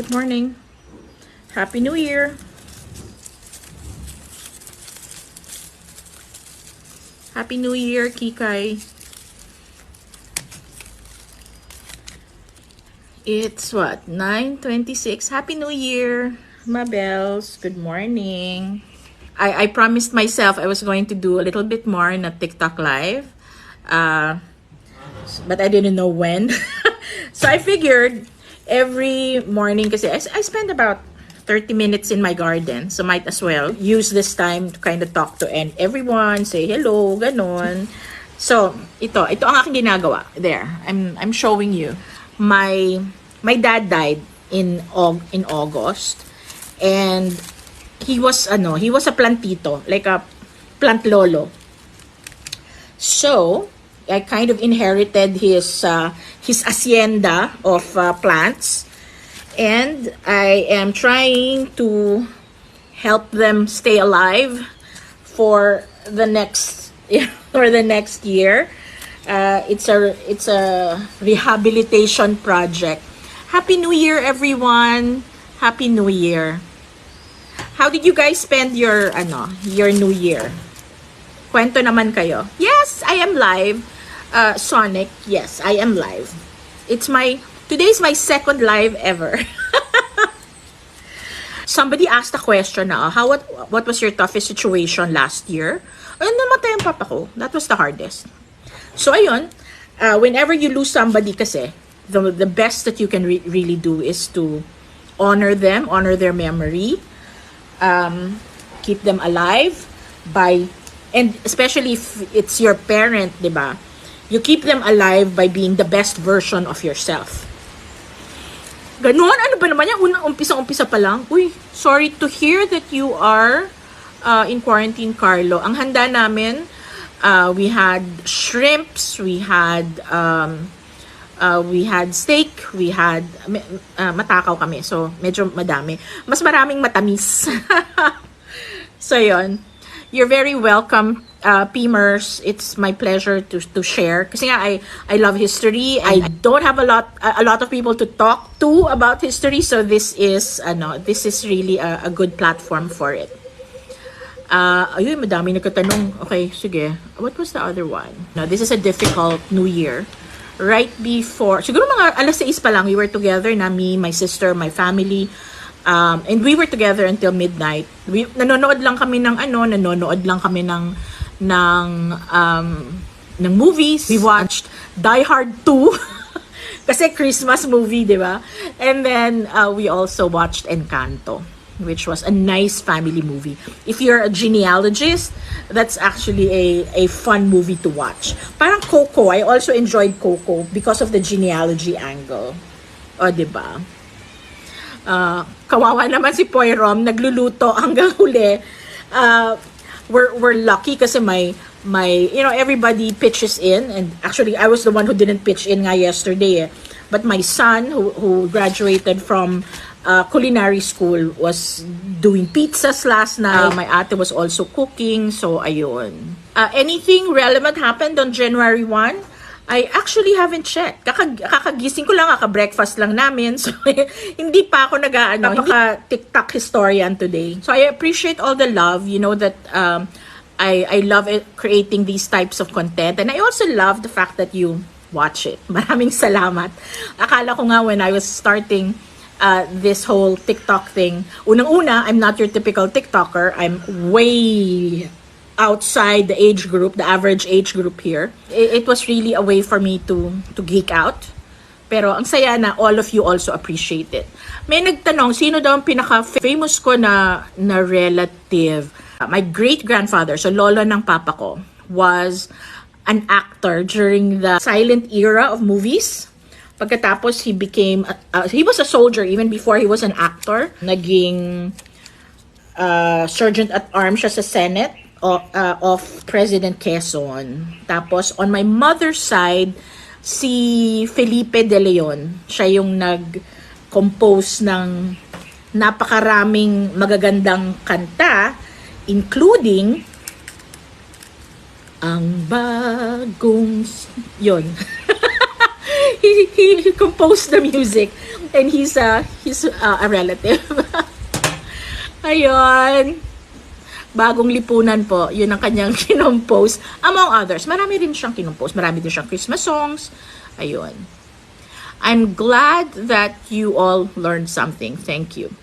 Good morning. Happy New Year. Happy New Year, Kikay. It's what? 9:26. Happy New Year, Mabels. Good morning. I promised myself I was going to do a little bit more in a TikTok live. But I didn't know when. So I figured every morning kasi I spend about 30 minutes in my garden. So might as well use this time to kind of talk to everyone, say hello, ganon. So ito ang aking ginagawa. There, I'm showing you. My dad died in August, and he was a plantito, like a plant lolo. So I kind of inherited his hacienda of plants, and I am trying to help them stay alive for the next year. It's a rehabilitation project. Happy New Year, everyone! Happy New Year! How did you guys spend your New Year? Kwento naman kayo. Yes, I am live. Sonic, yes, I am live. Today's my second live ever. Somebody asked a question na, what was your toughest situation last year? Ayun, namatay ang papa ko. That was the hardest. So ayun, whenever you lose somebody kasi, the best that you can really do is to honor them, honor their memory, keep them alive and especially if it's your parent, diba? You keep them alive by being the best version of yourself. Ganon, ano ba naman yan? Umpisa pa lang. Uy, sorry to hear that you are in quarantine, Carlo. Ang handa namin, we had shrimps, we had steak, we had matakaw kami. So, medyo madami. Mas maraming matamis. So, yun. You're very welcome, Pimers. It's my pleasure to share. Kasi nga, I love history. I don't have a lot of people to talk to about history. So, this is really a good platform for it. Ayun, madami nagkatanong. Okay, sige. What was the other one? No, this is a difficult New Year. Right before, siguro mga alas 6 pa lang, we were together na, me, my sister, my family. And we were together until midnight. Nanonood lang kami ng movies. We watched Die Hard 2 kasi Christmas movie, di ba? And then we also watched Encanto, which was a nice family movie. If you're a genealogist, that's actually a fun movie to watch. Parang Coco, I also enjoyed Coco because of the genealogy angle. O, diba? Kawawa naman si Poirom, nagluluto hanggang huli. We're lucky kasi may everybody pitches in, and actually I was the one who didn't pitch in nga yesterday. But my son who graduated from culinary school was doing pizzas last night. My ate was also cooking, so ayun. Anything relevant happened on January 1? I actually haven't checked. Kakagising ko lang, kaka-breakfast lang namin. So, hindi pa ako napaka-TikTok historian today. So, I appreciate all the love. You know that I love creating these types of content. And I also love the fact that you watch it. Maraming salamat. Akala ko nga when I was starting this whole TikTok thing, unang-una, I'm not your typical TikToker. I'm way outside the age group, the average age group here. It was really a way for me to geek out. Pero ang saya na all of you also appreciate it. May nagtanong, sino daw ang pinaka-famous ko na relative? My great-grandfather, so lolo ng papa ko, was an actor during the silent era of movies. Pagkatapos, he was a soldier even before he was an actor. Naging sergeant at arms siya sa Senate of President Quezon. Tapos, on my mother's side, si Felipe de Leon. Siya yung nag-compose ng napakaraming magagandang kanta, including ang bagong... Yun. he composed the music, and he's a relative. Ayun. Bagong lipunan po, yun ang kanyang kinompose. Among others, marami rin siyang kinompose. Marami din siyang Christmas songs. Ayun. I'm glad that you all learned something. Thank you.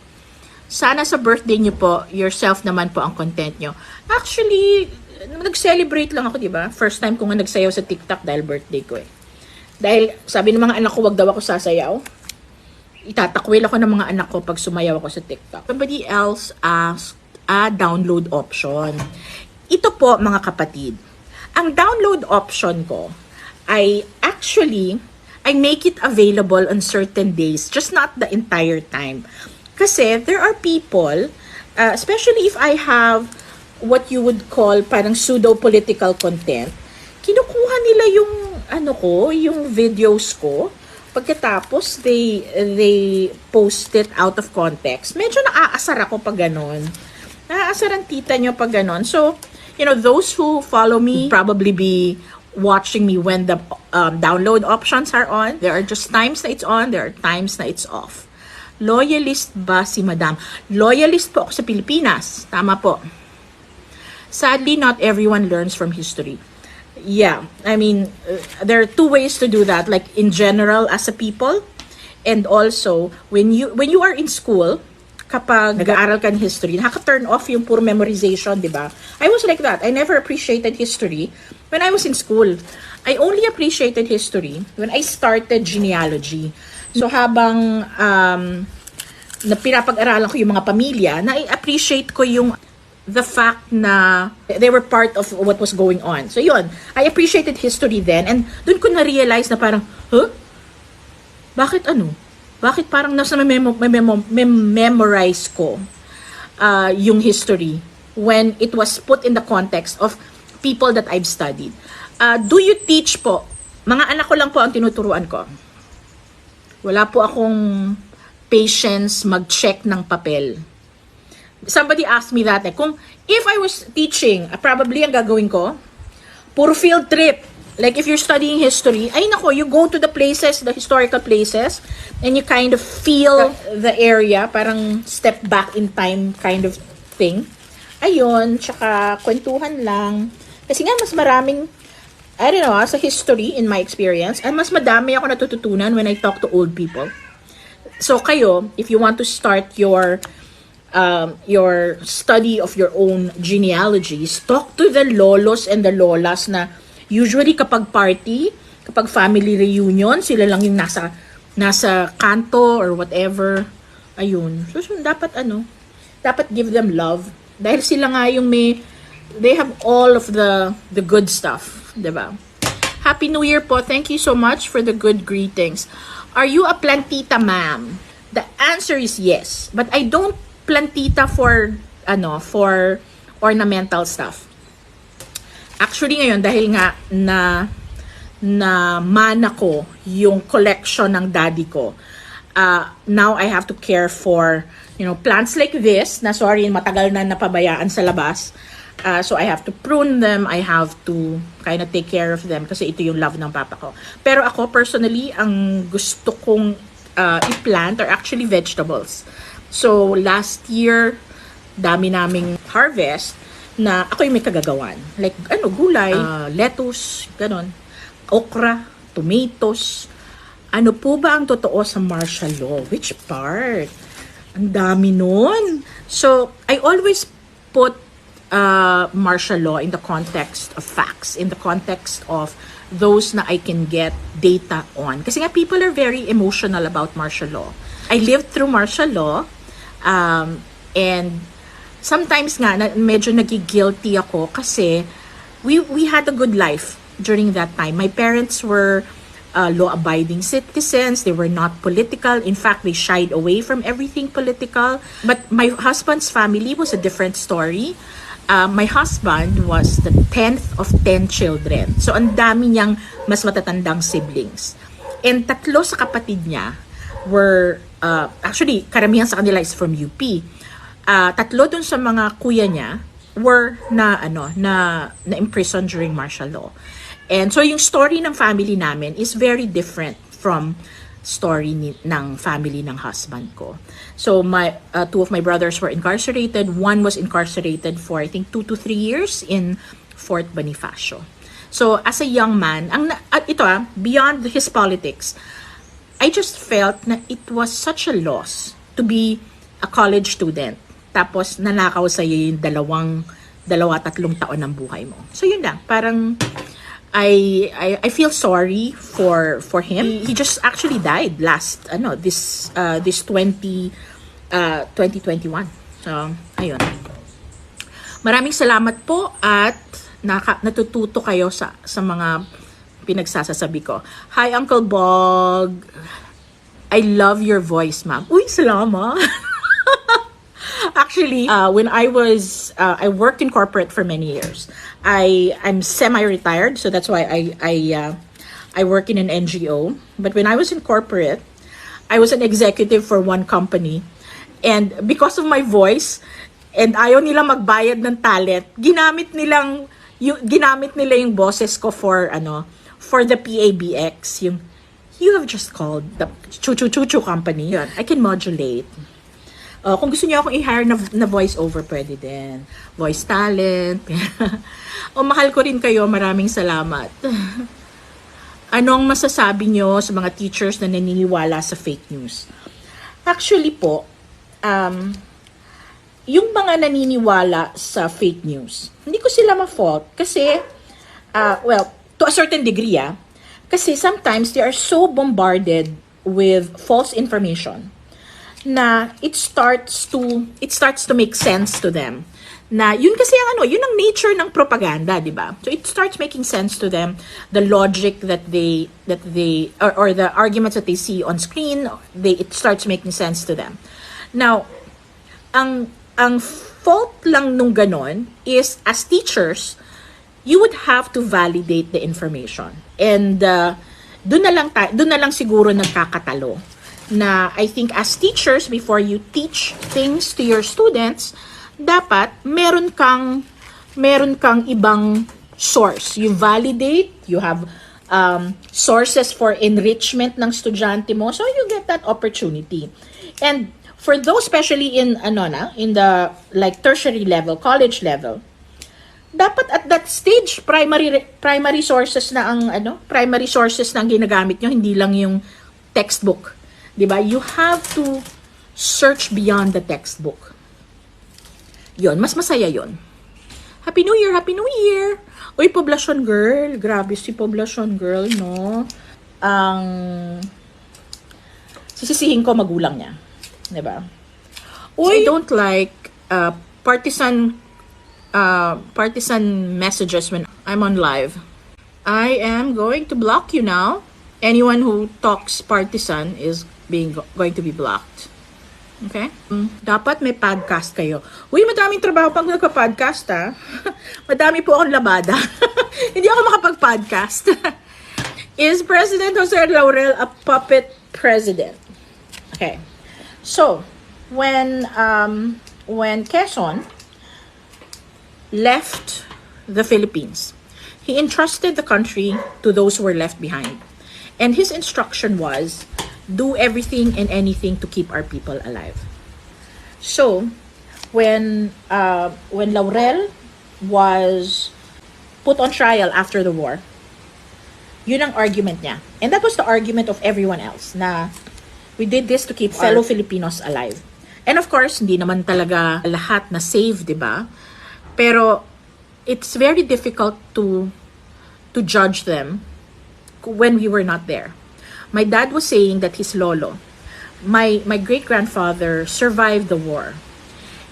Sana sa birthday niyo po, yourself naman po ang content niyo. Actually, nag-celebrate lang ako, di ba? First time ko nga nagsayaw sa TikTok dahil birthday ko eh. Dahil sabi ng mga anak ko, wag daw ako sasayaw. Itatakwil ako ng mga anak ko pag sumayaw ako sa TikTok. Somebody else asked a download option. Ito po mga kapatid, ang download option ko ay actually, I make it available on certain days, just not the entire time. Kasi there are people, especially if I have what you would call parang pseudo-political content, kinukuha nila yung yung videos ko. Pagkatapos, they post it out of context. Medyo naaasar ako pag ganon. Naaasar ang tita nyo pag ganon. So, those who follow me probably be watching me when the download options are on. There are just times na it's on, there are times na it's off. Loyalist ba si Madam? Loyalist po ako sa Pilipinas. Tama po. Sadly, not everyone learns from history. Yeah, I mean, there are two ways to do that. Like in general as a people, and also when you are in school, kapag nag-aaral ka ng history, nakaka-turn off yung pure memorization, di ba? I was like that. I never appreciated history when I was in school. I only appreciated history when I started genealogy. So habang na pinapag-aralan ko yung mga pamilya, na-appreciate ko yung the fact na they were part of what was going on. So yun, I appreciated history then, and dun ko na-realize na parang, Bakit parang nasa memorize ko yung history when it was put in the context of people that I've studied? Do you teach po? Mga anak ko lang po ang tinuturuan ko. Wala po akong patience mag-check ng papel. Somebody asked me that. Kung if I was teaching, probably ang gagawin ko, puro field trip. Like if you're studying history, you go to the places, the historical places, and you kind of feel the area, parang step back in time kind of thing. Ayun, tsaka kwentuhan lang. Kasi nga mas maraming, sa history in my experience, mas madami ako natututunan when I talk to old people. So kayo, if you want to start your study of your own genealogies, talk to the lolos and the lolas na usually kapag party, kapag family reunion, sila lang yung nasa kanto or whatever. Ayun. So dapat give them love. Dahil sila nga yung they have all of the good stuff. Diba? Happy New Year po. Thank you so much for the good greetings. Are you a plantita, ma'am? The answer is yes. But I don't plantita for ornamental stuff. Actually ngayon, dahil nga na mana ko yung collection ng daddy ko, now I have to care for, plants like this, na sorry, matagal na napabayaan sa labas. So I have to prune them, I have to kind of take care of them kasi ito yung love ng papa ko. Pero ako, personally, ang gusto kong i-plant are actually vegetables. So last year, dami naming harvest, na ako yung may kagagawan. Like, gulay, lettuce, ganon, okra, tomatoes. Ano po ba ang totoo sa martial law? Which part? Ang dami nun. So, I always put martial law in the context of facts, in the context of those na I can get data on. Kasi nga, people are very emotional about martial law. I lived through martial law, and sometimes nga, medyo nagigilty ako kasi we had a good life during that time. My parents were law-abiding citizens. They were not political. In fact, they shied away from everything political. But my husband's family was a different story. My husband was the 10th of 10 children. So, ang dami niyang mas matatandang siblings. And 3 sa kapatid niya were, actually, karamihan sa kanila is from UP. 3 dun sa mga kuya niya were na imprison during martial law. And so yung story ng family namin is very different from story ng family ng husband ko. So two of my brothers were incarcerated. One was incarcerated for I think 2 to 3 years in Fort Bonifacio. So as a young man, beyond his politics, I just felt na it was such a loss to be a college student. Tapos nanakaw sa iyo yung tatlong taon ng buhay mo. So yun lang, parang I feel sorry for him. He just actually died this 2021. So ayun. Maraming salamat po at natututo kayo sa mga pinagsasasabi ko. Hi Uncle Bog. I love your voice, ma'am. Uy, salamat. Actually, when I worked in corporate for many years. I'm semi-retired, so that's why I work in an NGO. But when I was in corporate, I was an executive for one company. And because of my voice, and ayaw nila magbayad ng talent, ginamit nila yung boses ko for the PABX, you have just called the Chuchu company. Yun, I can modulate. Kung gusto niyo akong i-hire na voice over, pwede din. Voice talent. Mahal ko rin kayo. Maraming salamat. Anong masasabi niyo sa mga teachers na naniniwala sa fake news? Actually po, yung mga naniniwala sa fake news, hindi ko sila ma-fault kasi, to a certain degree, kasi sometimes they are so bombarded with false information na it starts to make sense to them. Na yun kasi yun ang nature ng propaganda, di ba? So it starts making sense to them, the logic that they or the arguments that they see on screen, it starts making sense to them. Now, ang fault lang nung ganon is, as teachers, you would have to validate the information. And doon na lang siguro nagkakatalo. Na I think as teachers, before you teach things to your students, dapat meron kang ibang source. You validate, you have sources for enrichment ng estudyante mo, so you get that opportunity. And for those, especially in the like tertiary level, college level, dapat at that stage primary sources na ang ginagamit nyo, hindi lang yung textbook. Diba? You have to search beyond the textbook. Yon, mas masaya yon. Happy New Year! Happy New Year! Uy, Poblacion Girl. Grabe si Poblacion Girl, no? Ang sisisihin ko magulang niya. Diba? Uy, I don't like partisan messages when I'm on live. I am going to block you now. Anyone who talks partisan is going to be blocked. Okay? Dapat may podcast kayo. Uy, madaming trabaho pag nagka-podcast, ha? Madami po akong labada. Hindi ako makapag-podcast. Is President Jose Laurel a puppet president? Okay. So, when Quezon left the Philippines, he entrusted the country to those who were left behind. And his instruction was, do everything and anything to keep our people alive. So, when Laurel was put on trial after the war, yun ang argument niya. And that was the argument of everyone else, na we did this to keep fellow Filipinos alive. And of course, hindi naman talaga lahat na save, di ba? Pero it's very difficult to judge them when we were not there. My dad was saying that his lolo, my great-grandfather, survived the war,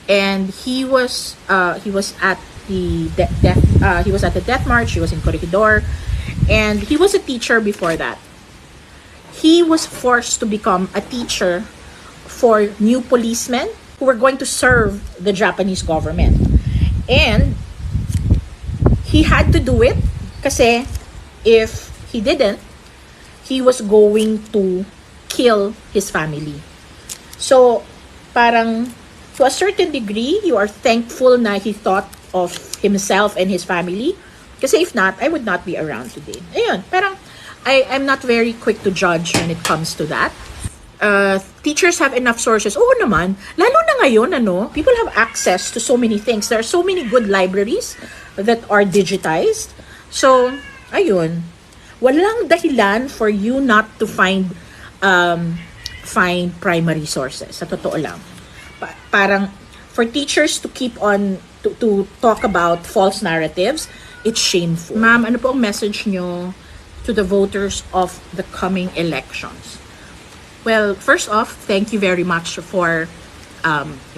and he was at the death march. He was in Corregidor, and he was a teacher before that. He was forced to become a teacher for new policemen who were going to serve the Japanese government, and he had to do it kasi if he didn't, he was going to kill his family. So, parang to a certain degree, you are thankful na he thought of himself and his family. Kasi if not, I would not be around today. Ayun, parang I'm not very quick to judge when it comes to that. Teachers have enough sources. Oo naman. Lalo na ngayon, people have access to so many things. There are so many good libraries that are digitized. So, ayun. Walang dahilan for you not to find primary sources. Sa totoo lang. Parang, for teachers to keep on, to talk about false narratives, it's shameful. Ma'am, ano po ang message nyo to the voters of the coming elections? Well, first off, thank you very much for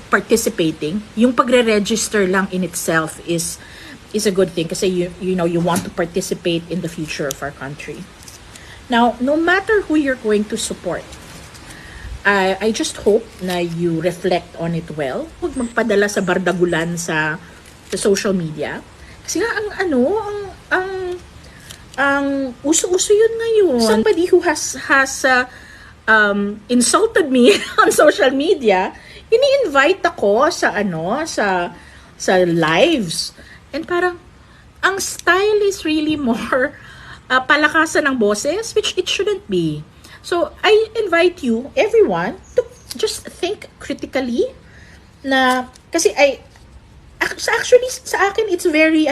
participating. Yung pagre-register lang in itself is a good thing kasi you want to participate in the future of our country. Now, no matter who you're going to support, I just hope na you reflect on it well. Huwag magpadala sa bardagulan sa social media. Kasi nga ang uso-uso yun ngayon. Somebody who has insulted me on social media, ini-invite ako sa lives. And parang, ang style is really more palakasan ng boses, which it shouldn't be. So, I invite you, everyone, to just think critically na, kasi actually, sa akin, it's very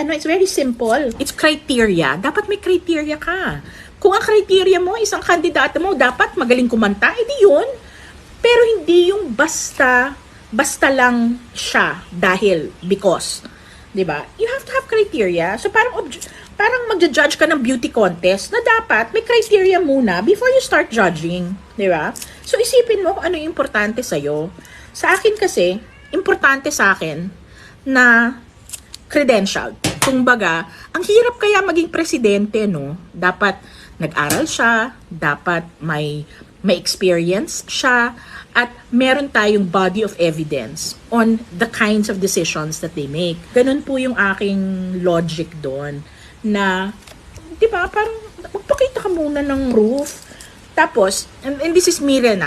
simple. It's criteria. Dapat may criteria ka. Kung ang criteria mo, isang kandidato mo, dapat magaling kumanta, edi yun. Pero hindi yung basta lang siya because. Diba? You have to have criteria. So parang magja-judge ka ng beauty contest na dapat may criteria muna before you start judging. Diba? So isipin mo kung ano yung importante sa'yo. Sa akin kasi, importante sa akin na credentialed. Kumbaga, ang hirap kaya maging presidente, Dapat nag-aral siya, dapat may experience siya, at meron tayong body of evidence on the kinds of decisions that they make. Ganun po yung aking logic doon na, di ba, parang magpakita ka muna ng proof. Tapos, and this is me rin,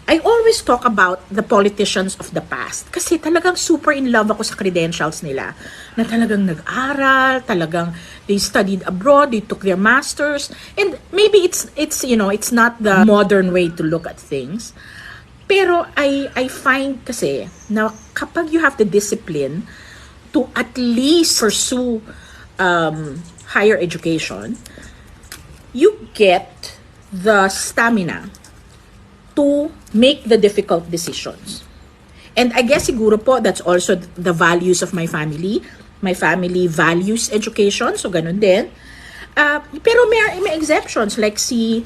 I always talk about the politicians of the past kasi talagang super in love ako sa credentials nila. Na talagang nag-aral, talagang they studied abroad, they took their masters, and maybe it's not the modern way to look at things. Pero I find kasi na kapag you have the discipline to at least pursue higher education, you get the stamina to make the difficult decisions. And I guess siguro po, that's also the values of my family. My family values education, so ganun din. Pero may exceptions, like si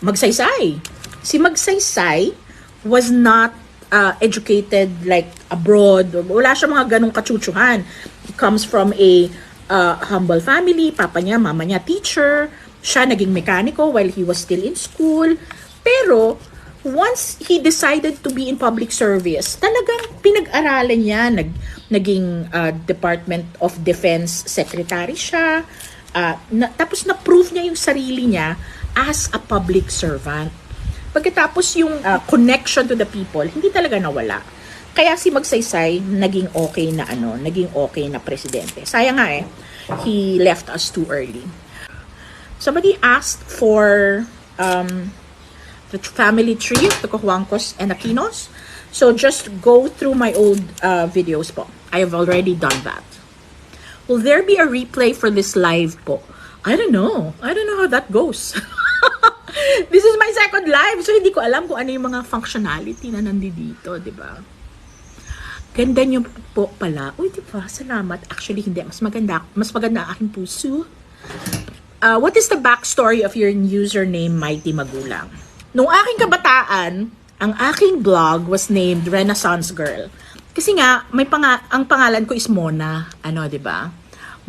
Magsaysay. Si Magsaysay was not educated like abroad. Wala siya mga ganung kachuchuhan. He comes from a humble family. Papa niya, mama niya, teacher. Siya naging mekaniko while he was still in school. Pero, once he decided to be in public service, talagang pinag-aralan niya, naging Department of Defense Secretary siya, tapos na-prove niya yung sarili niya as a public servant. Pagkatapos yung connection to the people, hindi talaga nawala. Kaya si Magsaysay, naging okay na presidente. Sayang nga he left us too early. Somebody asked for the family tree of the Cojuangcos and Aquinos. So just go through my old videos po. I have already done that. Will there be a replay for this live po? I don't know how that goes. This is my second live, so hindi ko alam kung ano yung mga functionality na nandito, di ba? Ganda niyo po pala. Uy, di ba? Salamat. Actually, hindi. Mas maganda ang aking puso. What is the backstory of your username, Mighty Magulang? Nung aking kabataan, ang aking blog was named Renaissance Girl. Kasi nga, ang pangalan ko is Mona, di ba?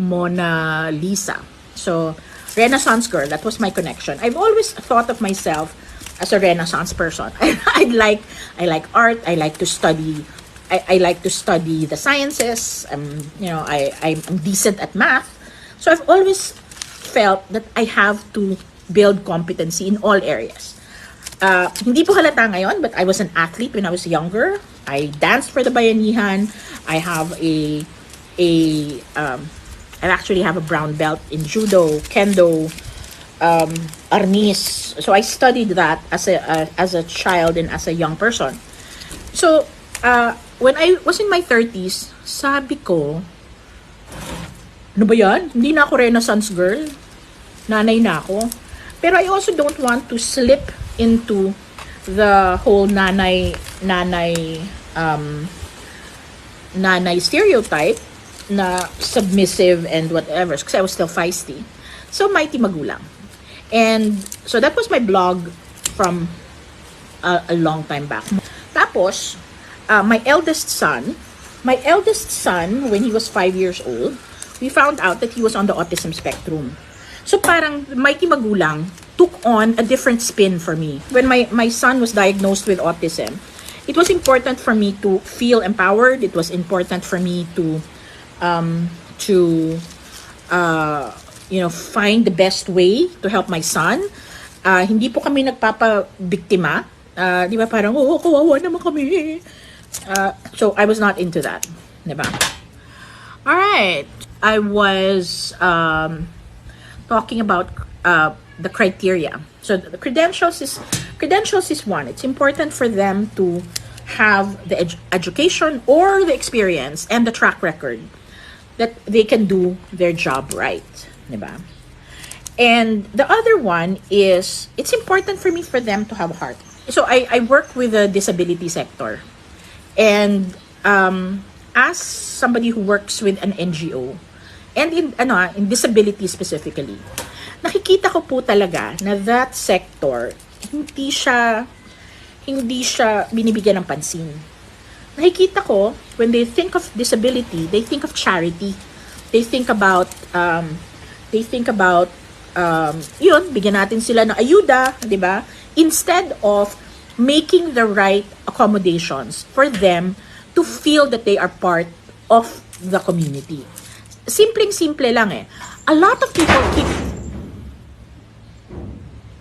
Mona Lisa. So, Renaissance Girl, that was my connection. I've always thought of myself as a Renaissance person. I like art, I like to study the sciences. I'm decent at math. So I've always felt that I have to build competency in all areas. Hindi po halata ngayon, but I was an athlete when I was younger. I danced for the Bayanihan. I actually have a brown belt in judo, kendo, arnis. So I studied that as a child and as a young person. So when I was in my 30s, sabi ko, ano ba yan? Hindi na ako Renaissance girl. Nanay na ako. Pero I also don't want to slip into the whole nanay stereotype na submissive and whatever. Kasi I was still feisty. So, Mighty Magulang. And so that was my blog from a long time back. Tapos, my eldest son, when he was 5 years old, we found out that he was on the autism spectrum. So parang Mighty Magulang took on a different spin for me. When my son was diagnosed with autism, it was important for me to feel empowered. It was important for me to find the best way to help my son. Hindi po kami nagpapabiktima. Di ba parang, kawawa naman kami. So I was not into that. Di ba? Alright. I was talking about the criteria. So the credentials is one. It's important for them to have the education or the experience and the track record that they can do their job right. Diba? And the other one is, it's important for me for them to have heart. So I work with the disability sector. And as somebody who works with an NGO, and in disability specifically, nakikita ko po talaga na that sector, hindi siya binibigyan ng pansin. Nakikita ko, when they think of disability, they think of charity. They think about, bigyan natin sila ng ayuda, di ba? Instead of making the right accommodations for them to feel that they are part of the community. Simpleng-simple lang eh. A lot of people keep...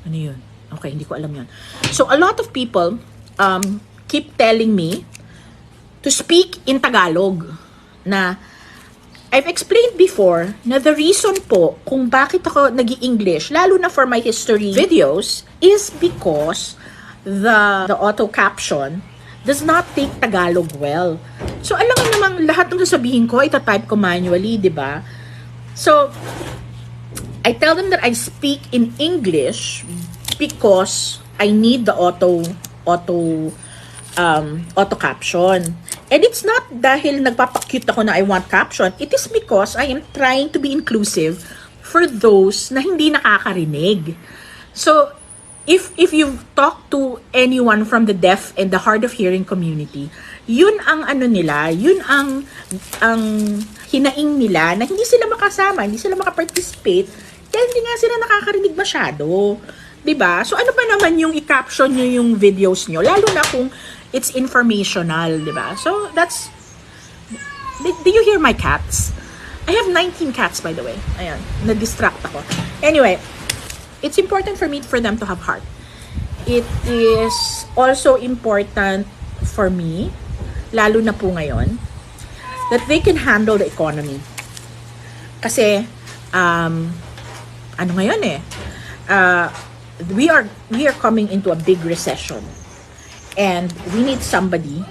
Ano yun? Okay, hindi ko alam yun. So, a lot of people keep telling me to speak in Tagalog. Na, I've explained before na the reason po kung bakit ako nag-i-English, lalo na for my history videos, is because the auto caption does not take Tagalog well. So, alam nga namang lahat ng sasabihin ko, itatype ko manually, di ba? So, I tell them that I speak in English because I need the auto caption. And it's not dahil nagpapakute ako na I want caption. It is because I am trying to be inclusive for those na hindi nakakarinig. So, if you've talked to anyone from the deaf and the hard of hearing community, yun ang nila, yun ang hinaing nila na hindi sila makasama, hindi sila makaparticipate dahil hindi nga sila nakakarinig masyado. 'Di ba? So ano ba naman yung i-caption nyo yung videos nyo, lalo na kung it's informational, 'di ba? So that's... Did you hear my cats? I have 19 cats, by the way. Ayan, na-distract ako. Anyway, it's important for them to have heart. It is also important for me, lalo na po ngayon, that they can handle the economy. Kasi, ano ngayon eh, we are coming into a big recession. And we need somebody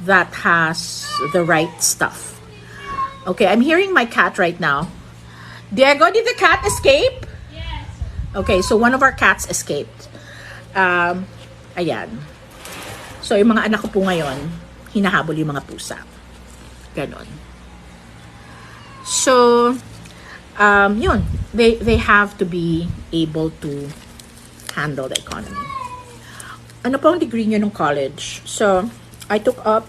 that has the right stuff. Okay, I'm hearing my cat right now. Diego, did the cat escape? Okay, so one of our cats escaped. Ayan. So, yung mga anak ko po ngayon, hinahabol yung mga pusa. Ganon. So, yun. They have to be able to handle the economy. Ano po ang degree nyo nung college? So, I took up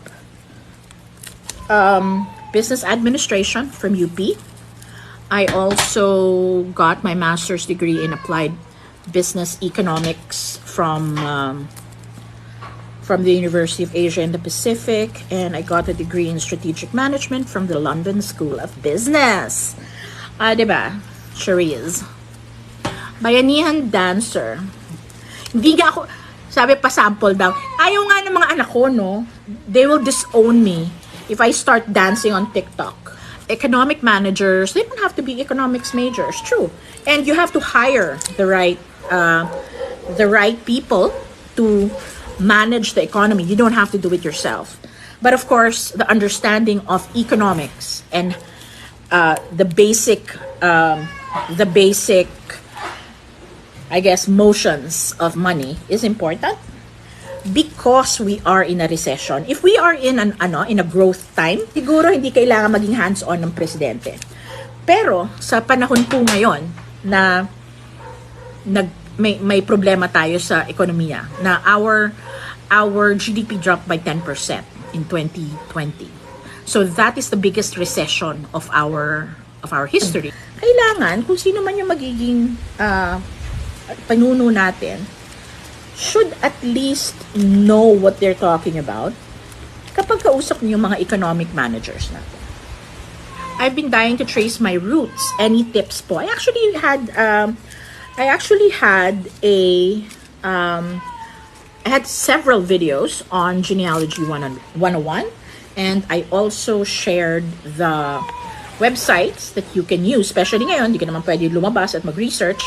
business administration from UP. I also got my master's degree in applied business economics from the University of Asia and the Pacific, and I got a degree in strategic management from the London School of Business. Diba? Cherise. Bayanihan dancer. Hindi nga ako, sabi pa sample daw, ayaw nga ng mga anak ko, no? They will disown me if I start dancing on TikTok. economic managers, they don't have to be economics majors, true. And you have to hire the right people to manage the economy. You don't have to do it yourself. But of course, the understanding of economics and the basic, I guess, motions of money is important because we are in a recession. If we are in a growth time, siguro hindi kailangan maging hands-on ng presidente. Pero sa panahon po ngayon na may problema tayo sa ekonomiya, na our GDP dropped by 10% in 2020. So that is the biggest recession of our history. Kailangan kung sino man yung magiging panuno natin should at least know what they're talking about kapag kausap niyo yung mga economic managers natin. I've been dying to trace my roots. Any tips po? I actually had I had several videos on Genealogy 101, and I also shared the websites that you can use, especially ngayon, hindi ka naman pwede lumabas at mag-research.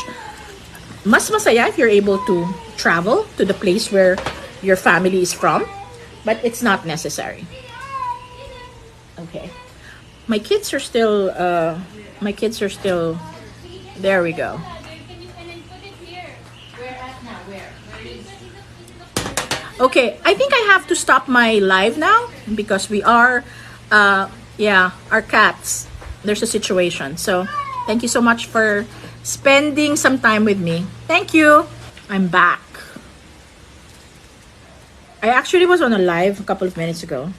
Mas masaya if you're able to travel to the place where your family is from, but it's not necessary. Okay. My kids are still, there we go. Okay, I think I have to stop my live now because we are, our cats, there's a situation. So, thank you so much for spending some time with me. Thank you. I'm back. I actually was on a live a couple of minutes ago.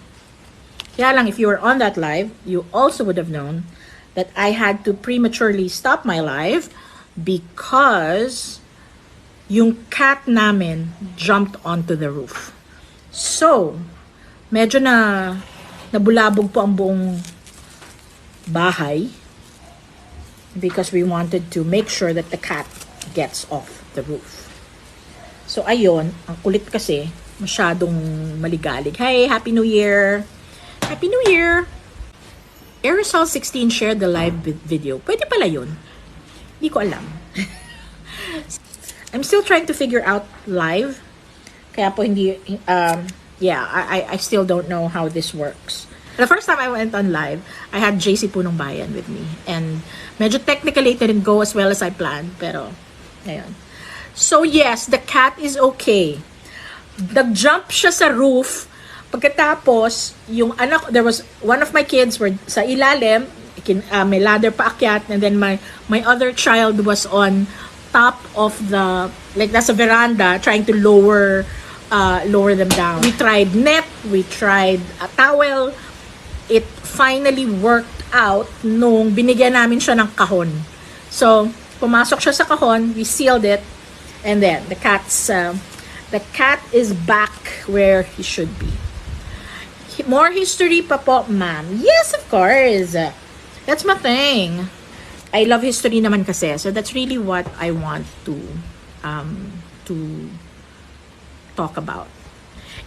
Kaya lang, if you were on that live, you also would have known that I had to prematurely stop my live because yung cat namin jumped onto the roof. So, medyo nabulabog po ang buong bahay because we wanted to make sure that the cat gets off the roof. So, ayun, ang kulit kasi, masyadong maligalig. Hey, Happy New Year! Happy New Year! Aerosol 16 shared the live video. Pwede pala yun. Hindi ko alam. I'm still trying to figure out live. Kaya po hindi, I still don't know how this works. The first time I went on live, I had JC Punong Bayan with me. And medyo technically it didn't go as well as I planned. Pero, ayun. So yes, the cat is okay. Nag-jump siya sa roof. Pagkatapos, yung anak, there was, one of my kids were sa ilalim, may ladder paakyat, and then my other child was on top of the, like that's a veranda, trying to lower them down. We tried net, we tried a towel. It finally worked out nung binigyan namin siya ng kahon. So, pumasok siya sa kahon, we sealed it, and then the cat is back where he should be. More history pa po, ma'am. Yes, of course. That's my thing. I love history naman kasi. So that's really what I want to talk about.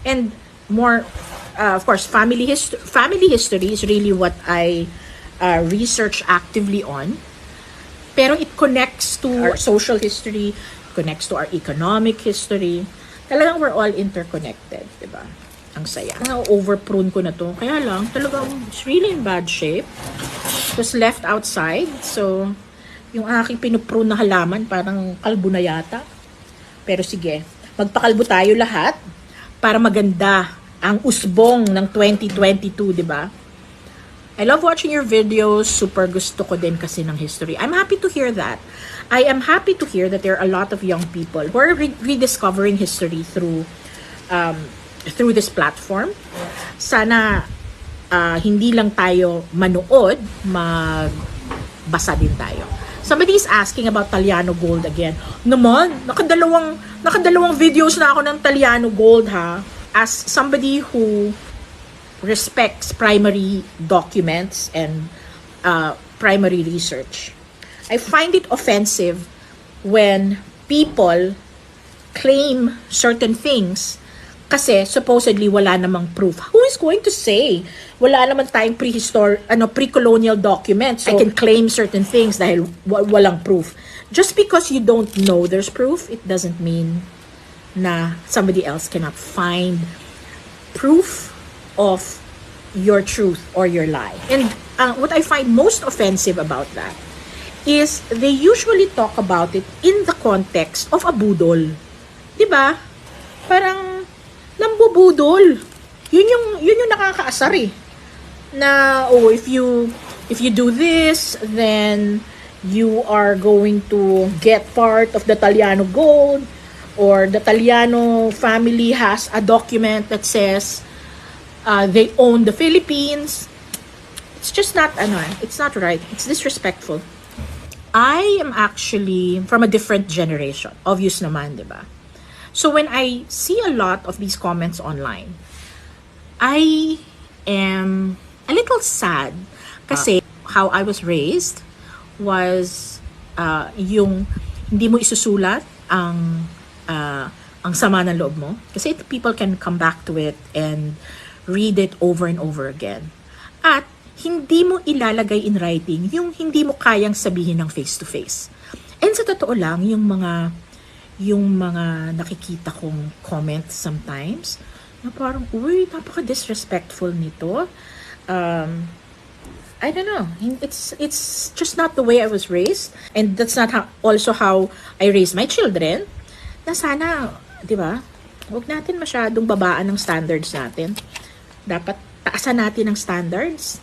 And more, of course, family history is really what I research actively on. Pero it connects to our social history, connects to our economic history. Talagang we're all interconnected, diba? Ang saya. Over-prune ko na to. Kaya lang, talagang it's really in bad shape. It was left outside. So, yung aking pinuprune na halaman, parang kalbo na yata. Pero sige, magpakalbo tayo lahat para maganda ang usbong ng 2022, di ba? I love watching your videos. Super gusto ko din kasi ng history. I'm happy to hear that. I am happy to hear that there are a lot of young people who are rediscovering history through this platform. Sana hindi lang tayo manood, magbasa din tayo. Somebody is asking about Taliano Gold again. Naman, nakadalawang videos na ako ng Taliano Gold, ha. As somebody who respects primary documents and primary research, I find it offensive when people claim certain things Kasi supposedly wala namang proof. Who is going to say? Wala naman tayong pre-colonial documents. So I can claim certain things dahil walang proof. Just because you don't know there's proof, it doesn't mean na somebody else cannot find proof of your truth or your lie. And what I find most offensive about that is they usually talk about it in the context of a budol. 'Di ba? Parang nambubudol. Yun yung nakakaasar eh. Na if you do this, then you are going to get part of the Taliano gold, or the Taliano family has a document that says they own the Philippines. It's just not it's not right. It's disrespectful. I am actually from a different generation. Obvious naman, 'di ba? So when I see a lot of these comments online, I am a little sad kasi how I was raised was yung hindi mo isusulat ang sama ng loob mo kasi people can come back to it and read it over and over again. At hindi mo ilalagay in writing yung hindi mo kayang sabihin ng face to face. And sa totoo lang, yung mga nakikita kong comments sometimes, na parang, uy, napaka-disrespectful nito. I don't know. It's just not the way I was raised. And that's not also how I raised my children. Na sana, di ba, huwag natin masyadong babaan ng standards natin. Dapat taasan natin ang standards.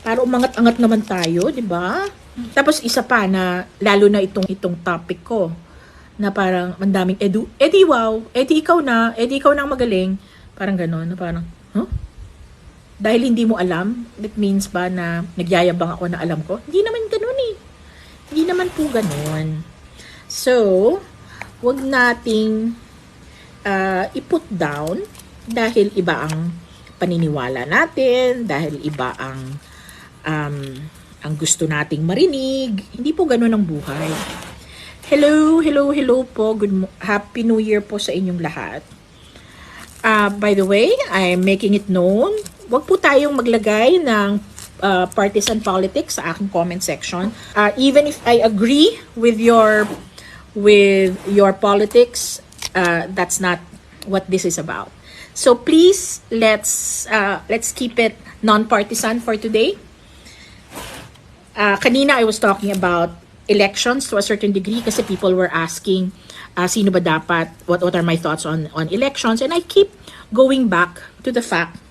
Para umangat-angat naman tayo, di ba? Tapos isa pa na, lalo na itong topic ko, na parang mandaming wow, ikaw na ang magaling. Parang gano'n, na parang, huh? Dahil hindi mo alam, that means ba na nagyayabang ako na alam ko? Hindi naman gano'n eh. Hindi naman po gano'n. So, wag nating i-put down dahil iba ang paniniwala natin, dahil iba ang gusto nating marinig. Hindi po gano'n ang buhay. Hello po. Happy New Year po sa inyong lahat. By the way, I'm making it known, wag po tayong maglagay ng partisan politics sa aking comment section. Even if I agree with your politics, that's not what this is about. So please, let's keep it non-partisan for today. Kanina I was talking about elections to a certain degree kasi people were asking sino ba dapat, what are my thoughts on elections, and I keep going back to the fact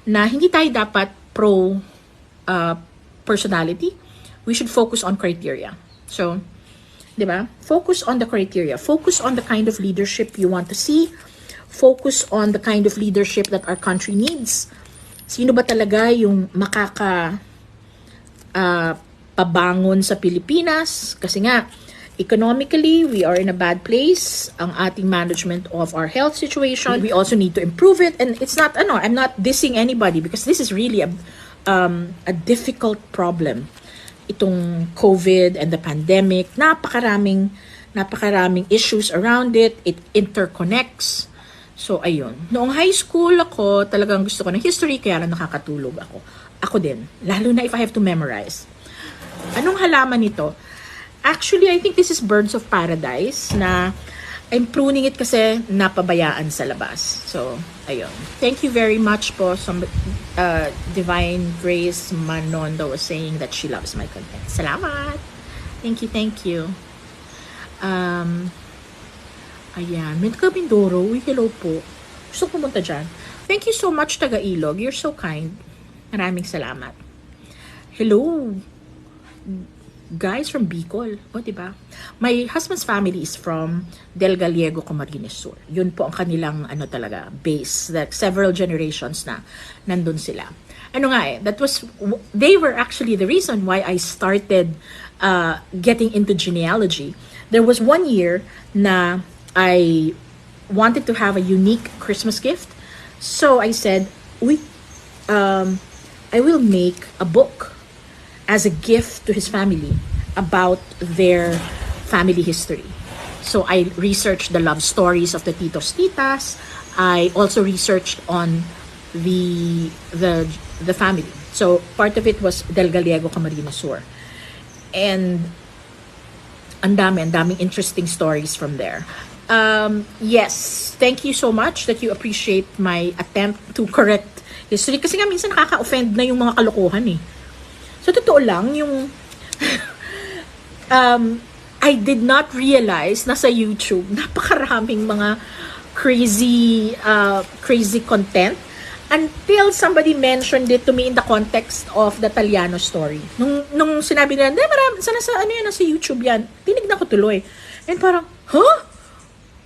na hindi tayo dapat pro personality. We should focus on criteria. So, di ba? Focus on the criteria. Focus on the kind of leadership you want to see. Focus on the kind of leadership that our country needs. Sino ba talaga yung pabangon sa Pilipinas? Kasi nga, economically, we are in a bad place. Ang ating management of our health situation, we also need to improve it. And it's not, I'm not dissing anybody because this is really a difficult problem. Itong COVID and the pandemic, napakaraming issues around it. It interconnects. So, ayun. Noong high school ako, talagang gusto ko ng history, kaya lang nakakatulog ako. Ako din. Lalo na if I have to memorize. Anong halaman nito? Actually, I think this is birds of paradise na I'm pruning it kasi napabayaan sa labas. So, ayun. Thank you very much po. Divine Grace Manondo was saying that she loves my content. Salamat! Thank you. Ayan. Mintka Mindoro. Uy, hello po. Gusto ko pumunta dyan. Thank you so much, Taga Ilog. You're so kind. Maraming salamat. Hello! Guys from Bicol. O, diba? My husband's family is from Del Gallego, Camarines Sur. Yun po ang kanilang, talaga, base. That several generations na nandun sila. They were actually the reason why I started getting into genealogy. There was one year na I wanted to have a unique Christmas gift. So I said, I will make a book as a gift to his family about their family history. So I researched the love stories of the titos titas. I also researched on the family. So part of it was Del Gallego Camarines Sur. And ang daming interesting stories from there. Yes, thank you so much that you appreciate my attempt to correct history. Kasi nga minsan nakaka-offend na yung mga kalokohan eh. So totoo lang, yung I did not realize na sa YouTube, napakaraming mga crazy content until somebody mentioned it to me in the context of the Taliano story. Nung sinabi nila, marami, sana sa ano yan, nasa YouTube yan, tinignan ko tuloy. And parang, huh?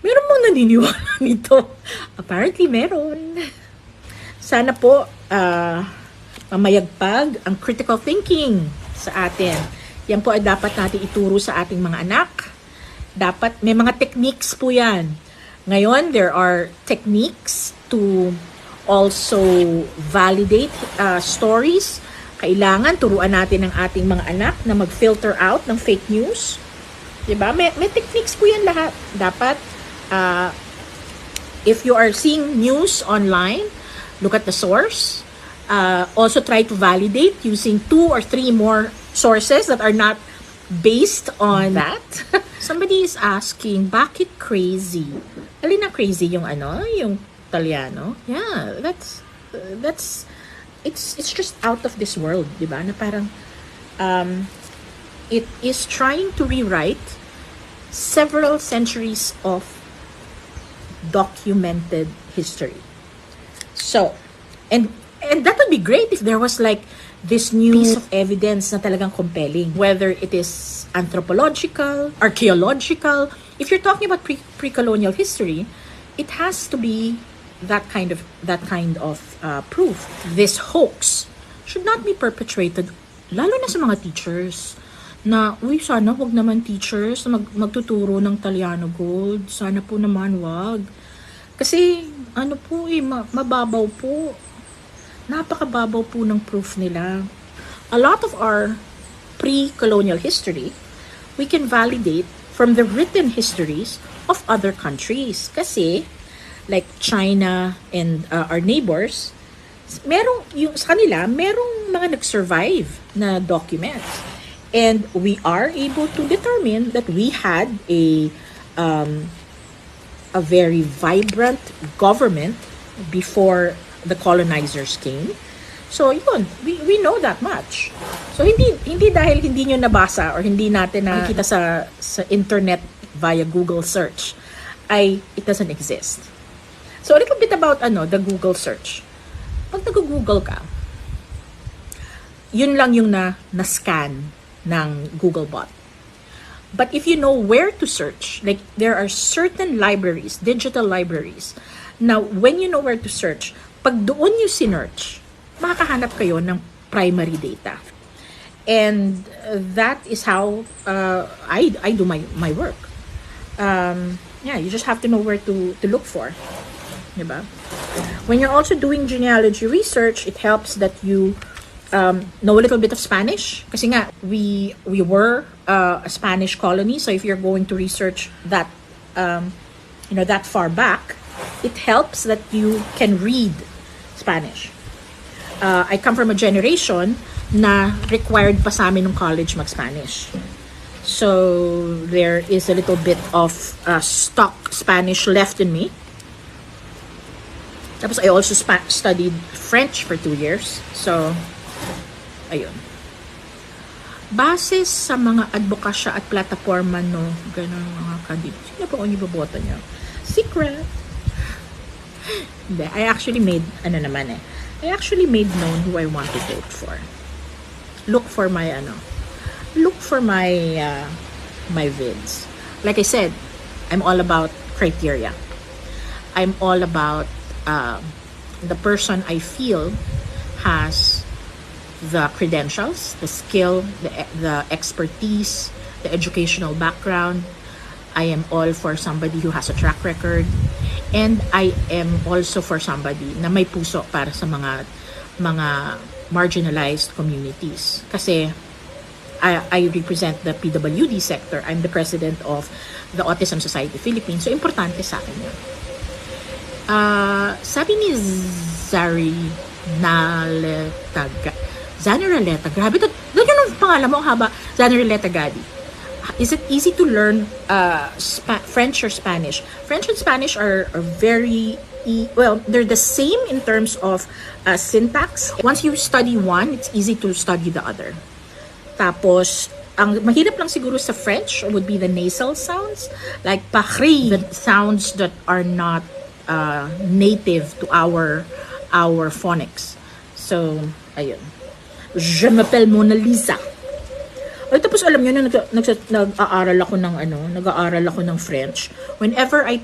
Meron bang naniniwala nito? Apparently, meron. Sana po, mamayagpag ang critical thinking sa atin. Yan po ay dapat natin ituro sa ating mga anak. Dapat, may mga techniques po yan. Ngayon, there are techniques to also validate stories. Kailangan turuan natin ang ating mga anak na mag-filter out ng fake news. Diba? May techniques po yan lahat. Dapat, if you are seeing news online, look at the source. Also try to validate using 2 or 3 more sources that are not based on that. Somebody is asking, bakit crazy? Alin na crazy yung yung Italiano? Yeah, it's just out of this world, di ba? Na parang it is trying to rewrite several centuries of documented history. So, and that would be great if there was like this new piece of evidence na talagang compelling, whether it is anthropological, archaeological. If you're talking about pre-colonial history, it has to be that kind of proof. This hoax should not be perpetrated, lalo na sa mga teachers. Na, sana wag naman teachers na magtuturo ng Taliano Gold. Sana po naman wag. Kasi, mababaw po. Napakababaw po ng proof nila. A lot of our pre-colonial history, we can validate from the written histories of other countries. Kasi, like China and our neighbors, sa kanila, merong mga nag-survive na documents. And we are able to determine that we had a very vibrant government before the colonizers came. So yun, we know that much. So hindi dahil hindi nyo nabasa or hindi natin nakikita sa internet via Google search, it doesn't exist. So a little bit about the Google search. Pag nag-Google ka, yun lang yung na-scan ng Googlebot. But if you know where to search, like there are certain libraries, digital libraries, now when you know where to search, pag doon you sinearch, makakahanap kayo ng primary data. And that is how I do my work. You just have to know where to look for. Diba? When you're also doing genealogy research, it helps that you know a little bit of Spanish. Kasi nga, we were a Spanish colony. So if you're going to research that, that far back, it helps that you can read Spanish. I come from a generation na required pa sa amin ng college mag-Spanish. So there is a little bit of stock Spanish left in me. Tapos I also studied French for 2 years. So, ayun. Base sa mga advokasya at plataforma, ganun mga kandidato. Sino po ang iboboto nyo? Secret. Hindi, I actually made known who I want to vote for. Look for my my vids. Like I said, I'm all about criteria. I'm all about the person I feel has the credentials, the skill, the expertise, the educational background. I am all for somebody who has a track record, and I am also for somebody na may puso para sa mga marginalized communities. Kasi I represent the PWD sector. I'm the president of the Autism Society Philippines. So importante sa akin yun. Sabi ni Zarinaleta, Zaniraleta, grabe to. Doon yung pangalan mo, ang haba. Zaniraleta Gadi. Is it easy to learn French or Spanish? French and Spanish are very well, they're the same in terms of syntax. Once you study one, it's easy to study the other. Tapos, ang mahirap lang siguro sa French would be the nasal sounds, like Paris, the sounds that are not native to our phonics. So, ayun. Je m'appelle Mona Lisa. Ay, tapos alam niyo na nag-aaral ako ng French. Whenever I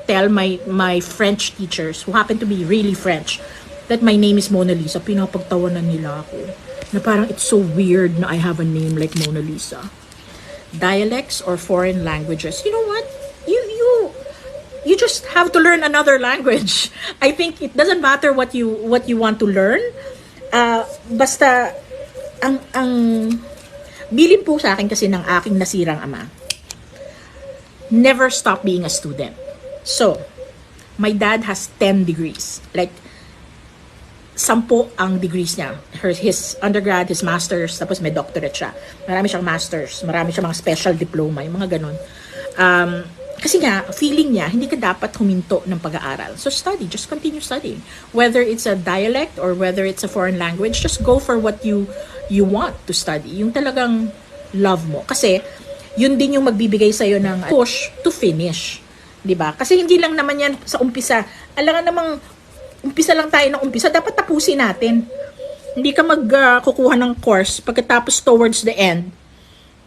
tell my French teachers who happen to be really French that my name is Mona Lisa, pinapagtawanan nila ako. Na parang it's so weird na I have a name like Mona Lisa. Dialects or foreign languages. You know what? You just have to learn another language. I think it doesn't matter what you want to learn. Basta ang bilin po sa akin kasi ng aking nasirang ama. Never stop being a student. So, my dad has 10 degrees. Like 10 ang degrees niya. His undergrad, his master's, tapos may doctorate siya. Marami siyang master's, marami siyang mga special diploma, yung mga ganun. Kasi nga, feeling niya, hindi ka dapat huminto ng pag-aaral. So study, just continue studying. Whether it's a dialect or whether it's a foreign language, just go for what you want to study. Yung talagang love mo. Kasi, yun din yung magbibigay sa'yo ng push to finish. Diba? Kasi hindi lang naman yan sa umpisa. Alangan namang, umpisa lang tayo ng umpisa, dapat tapusin natin. Hindi ka magkukuha ng course pagkatapos towards the end,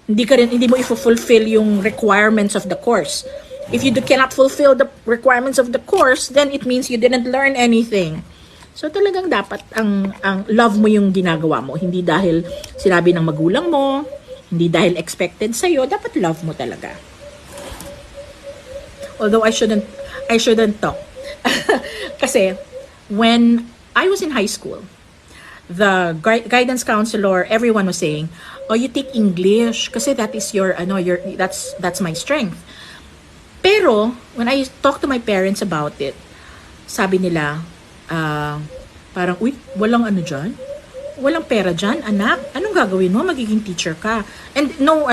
hindi mo i-fulfill yung requirements of the course. If you cannot fulfill the requirements of the course, then it means you didn't learn anything. So talagang dapat ang love mo yung ginagawa mo, hindi dahil sinabi ng magulang mo, hindi dahil expected sa'yo, dapat love mo talaga. Although I shouldn't talk. Kasi when I was in high school, the guidance counselor, everyone was saying, "Oh, you take English kasi that is that's my strength." Pero when I talked to my parents about it, sabi nila, parang, "Uy, walang dyan? Walang pera dyan, anak. Anong gagawin mo? Magiging teacher ka." And no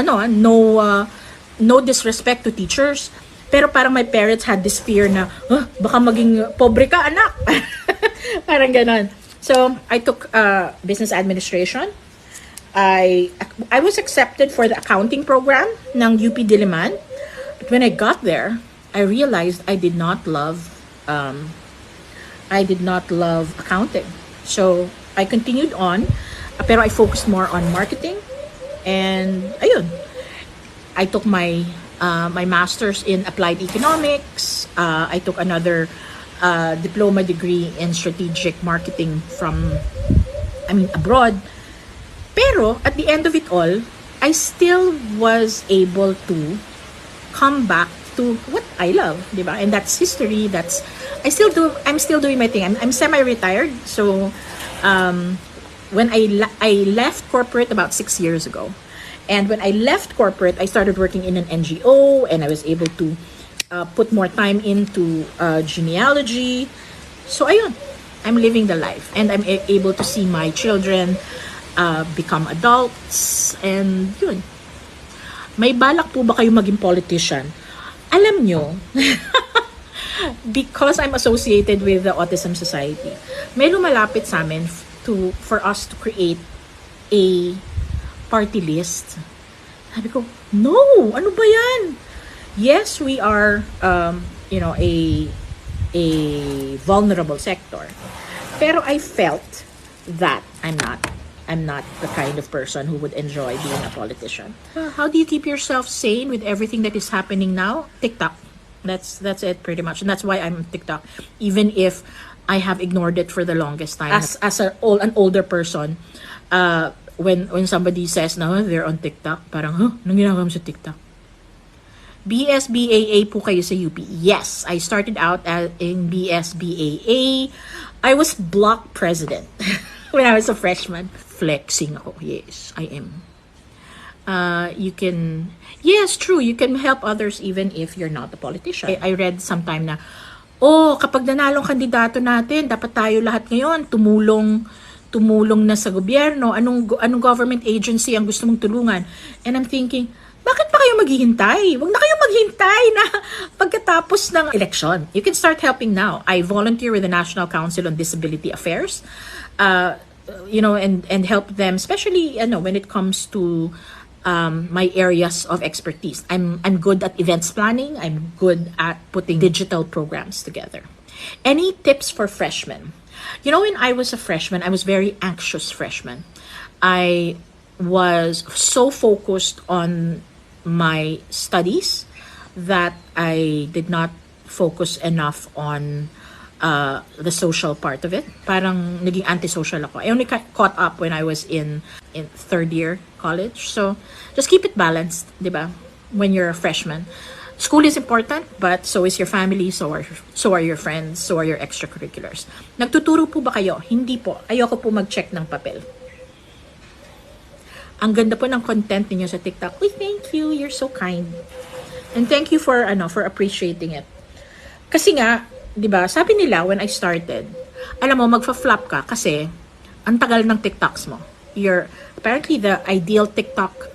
disrespect to teachers. Pero parang my parents had this fear na, baka maging pobre ka, anak. Parang ganon. So, I took business administration. I was accepted for the accounting program ng UP Diliman. But when I got there, I realized I did not love accounting. So, I continued on, pero I focused more on marketing. And ayun, I took my master's in applied economics. I took another diploma degree in strategic marketing abroad. Pero at the end of it all, I still was able to come back to what I love, diba? And that's history. I'm still doing my thing. I'm semi-retired. So when I left corporate about 6 years ago, and when I left corporate, I started working in an NGO, and I was able to put more time into genealogy. So ayun, I'm living the life, and I'm able to see my children become adults, and yun. May balak po ba kayo maging politician? Alam nyo, because I'm associated with the Autism Society, may lumalapit sa amin for us to create a party list. Sabi ko, no, ano ba yan? Yes, we are, a vulnerable sector. Pero I felt that I'm not the kind of person who would enjoy being a politician. How do you keep yourself sane with everything that is happening now? TikTok. That's it pretty much. And that's why I'm on TikTok. Even if I have ignored it for the longest time. As an older person, when somebody says na they're on TikTok, parang, anong ginagawa mo sa TikTok? BSBAA po kayo sa UP. Yes, I started out in BSBAA. I was block president when I was a freshman. Flexing ako. Yes, I am. Yes, true. You can help others even if you're not a politician. I read sometime na Oh, kapag nanalong kandidato natin, dapat tayo lahat ngayon tumulong na sa gobyerno. Anong government agency ang gusto mong tulungan? And I'm thinking, bakit pa kayo maghihintay? Huwag na kayong maghintay na pagkatapos ng election. You can start helping now. I volunteer with the National Council on Disability Affairs. And help them, especially when it comes to my areas of expertise. I'm good at events planning. I'm good at putting digital programs together. Any tips for freshmen? When I was a freshman, I was very anxious freshman. I was so focused on my studies that I did not focus enough on the social part of it. Parang naging antisocial ako. I only caught up when I was in third year college. So, just keep it balanced, di ba? When you're a freshman. School is important, but so is your family, so are your friends, so are your extracurriculars. Nagtuturo po ba kayo? Hindi po. Ayoko po mag-check ng papel. Ang ganda po ng content niyo sa TikTok. Uy, thank you. You're so kind. And thank you for appreciating it. Kasi nga, 'di ba? Sabi nila when I started, alam mo magfa-flop ka kasi ang tagal ng TikToks mo. Apparently the ideal TikTok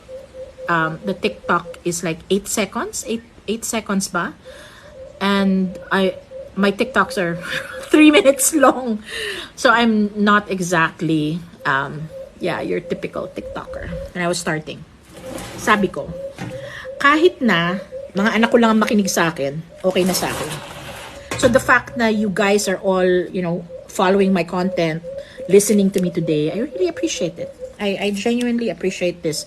the TikTok is like 8 seconds, 8 seconds ba? And my TikToks are 3 minutes long. So I'm not exactly your typical TikToker. And I was starting. Sabi ko, kahit na mga anak ko lang ang makinig sa akin, okay na sa akin. So the fact na you guys are all, following my content, listening to me today, I really appreciate it. I genuinely appreciate this,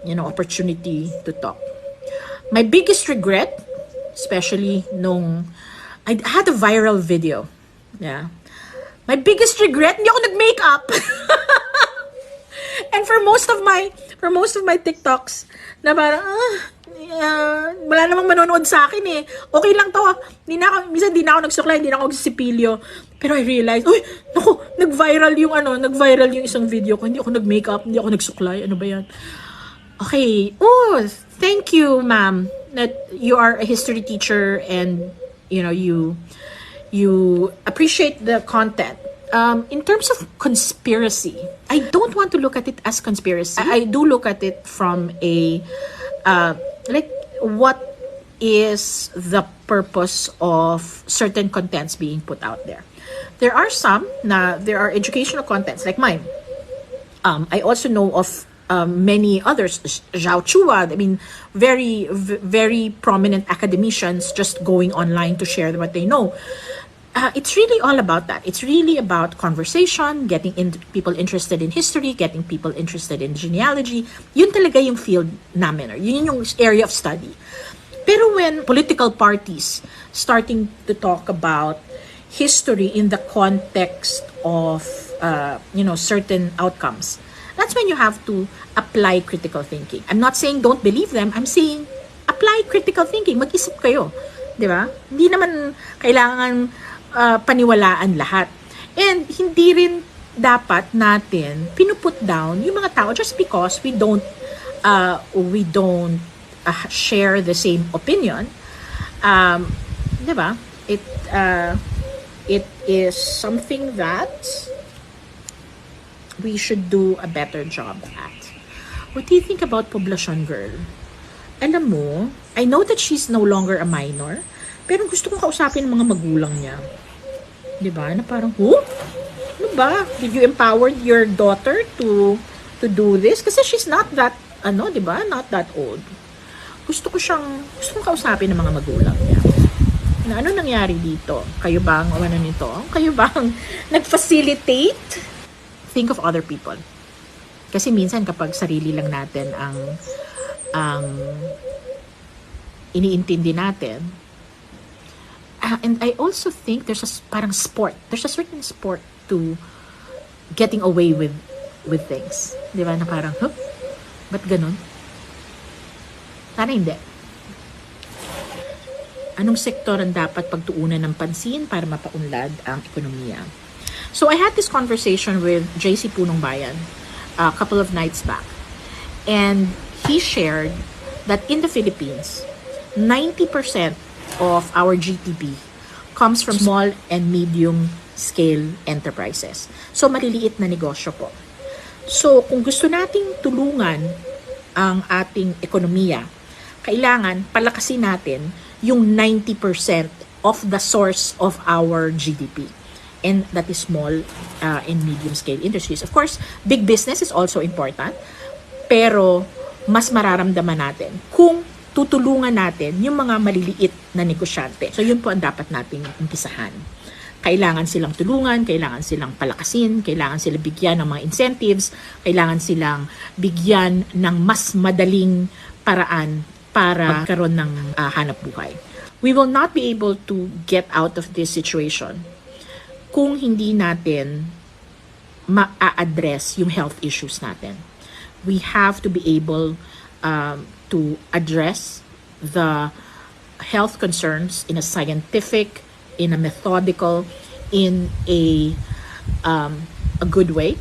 opportunity to talk. My biggest regret, especially nung I had a viral video. Yeah. My biggest regret, hindi ako nag-makeup. And for most of my TikToks, na parang, wala namang manonood sa akin eh. Okay lang to. Minsan di na ako nagsuklay, hindi na ako nagsisipilyo. Pero I realized, nag-viral yung isang video ko. Hindi ako nag-makeup, hindi ako nagsuklay. Ano ba yan? Okay. Oh, thank you, ma'am, that you are a history teacher and, you appreciate the content. In terms of conspiracy, I don't want to look at it as conspiracy. I do look at it from a what is the purpose of certain contents being put out there. There are there are educational contents like mine. I also know of many others, Zhao Chua, very, very prominent academicians just going online to share what they know. It's really all about that. It's really about conversation, getting people interested in history, getting people interested in genealogy. Yun talaga yung field namin, or yun yung area of study. Pero when political parties starting to talk about history in the context of certain outcomes, that's when you have to apply critical thinking. I'm not saying don't believe them. I'm saying apply critical thinking. Mag-isip kayo, di ba? Hindi naman kailangan paniwalaan lahat. And hindi rin dapat natin pinuput down yung mga tao just because we don't share the same opinion. Diba? It is something that we should do a better job at. What do you think about Poblacion Girl? Alam mo, I know that she's no longer a minor, pero gusto kong kausapin ng mga magulang niya. Diba? Na parang, ano ba? Did you empower your daughter to do this? Kasi she's not that, diba? Not that old. Gusto kong kausapin ng mga magulang niya. Na ano nangyari dito? Kayo bang, nito? Kayo bang nag-facilitate? Think of other people. Kasi minsan kapag sarili lang natin ang iniintindi natin, and I also think there's a certain sport to getting away with things. Di ba? Na parang, ba't ganun? Sana hindi. Anong sektor ang dapat pagtuunan ng pansin para mapaunlad ang ekonomiya? So I had this conversation with JC Punong Bayan a couple of nights back. And he shared that in the Philippines, 90% of our GDP comes from small and medium scale enterprises. So, maliliit na negosyo po. So, kung gusto nating tulungan ang ating ekonomiya, kailangan palakasin natin yung 90% of the source of our GDP. And that is small and medium scale industries. Of course, big business is also important, pero mas mararamdaman natin kung tutulungan natin yung mga maliliit na negosyante. So, yun po ang dapat nating umpisahan. Kailangan silang tulungan, kailangan silang palakasin, kailangan silang bigyan ng mga incentives, kailangan silang bigyan ng mas madaling paraan para magkaroon ng hanap buhay. We will not be able to get out of this situation kung hindi natin ma-address yung health issues natin. We have to be able to address the health concerns in a scientific, in a methodical, in a good way,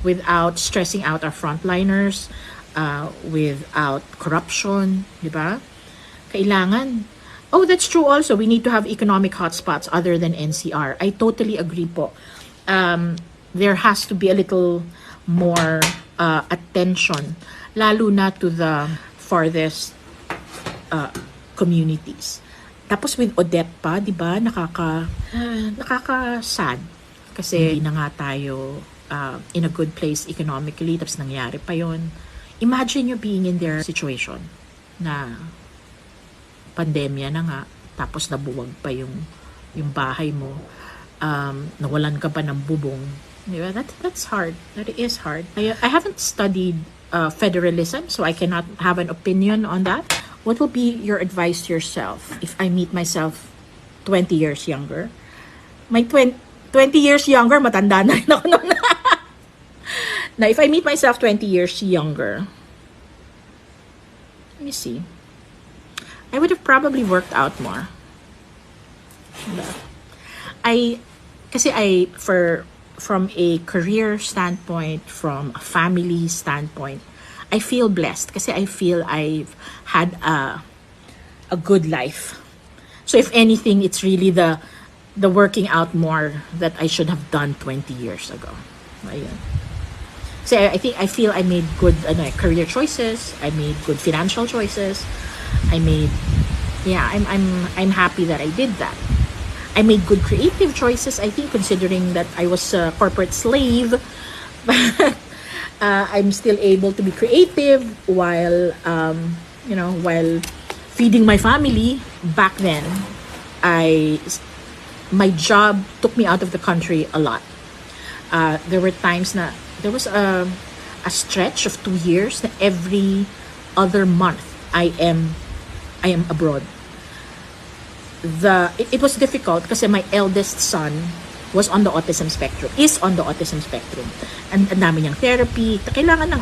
without stressing out our frontliners, without corruption, di ba? Kailangan. Oh, that's true also. We need to have economic hotspots other than NCR. I totally agree po. There has to be a little more attention, lalo na to the farthest communities. Tapos with Odette pa, di ba, nakaka-sad. Kasi hindi na nga tayo in a good place economically, tapos nangyari pa yon. Imagine you being in their situation na pandemya na nga, tapos nabuwag pa yung bahay mo, nawalan ka pa ng bubong. Di ba? That's hard. That is hard. I haven't studied federalism, so I cannot have an opinion on that. What will be your advice to yourself if I meet myself 20 years younger? My 20 years younger, matanda na rin ako noon. Now, if I meet myself 20 years younger, let me see. I would have probably worked out more. From a career standpoint, from a family standpoint, I feel blessed kasi I feel I've had a good life. So if anything, it's really the working out more that I should have done 20 years ago. Ayun. So I feel I made good career choices. I made good financial choices. I'm happy that I did that. I made good creative choices, I think, considering that I was a corporate slave. I'm still able to be creative while feeding my family. Back then, my job took me out of the country a lot. There were times na there was a stretch of 2 years na every other month I am abroad. It was difficult kasi my eldest son is on the autism spectrum. And ang dami niyang therapy. Kailangan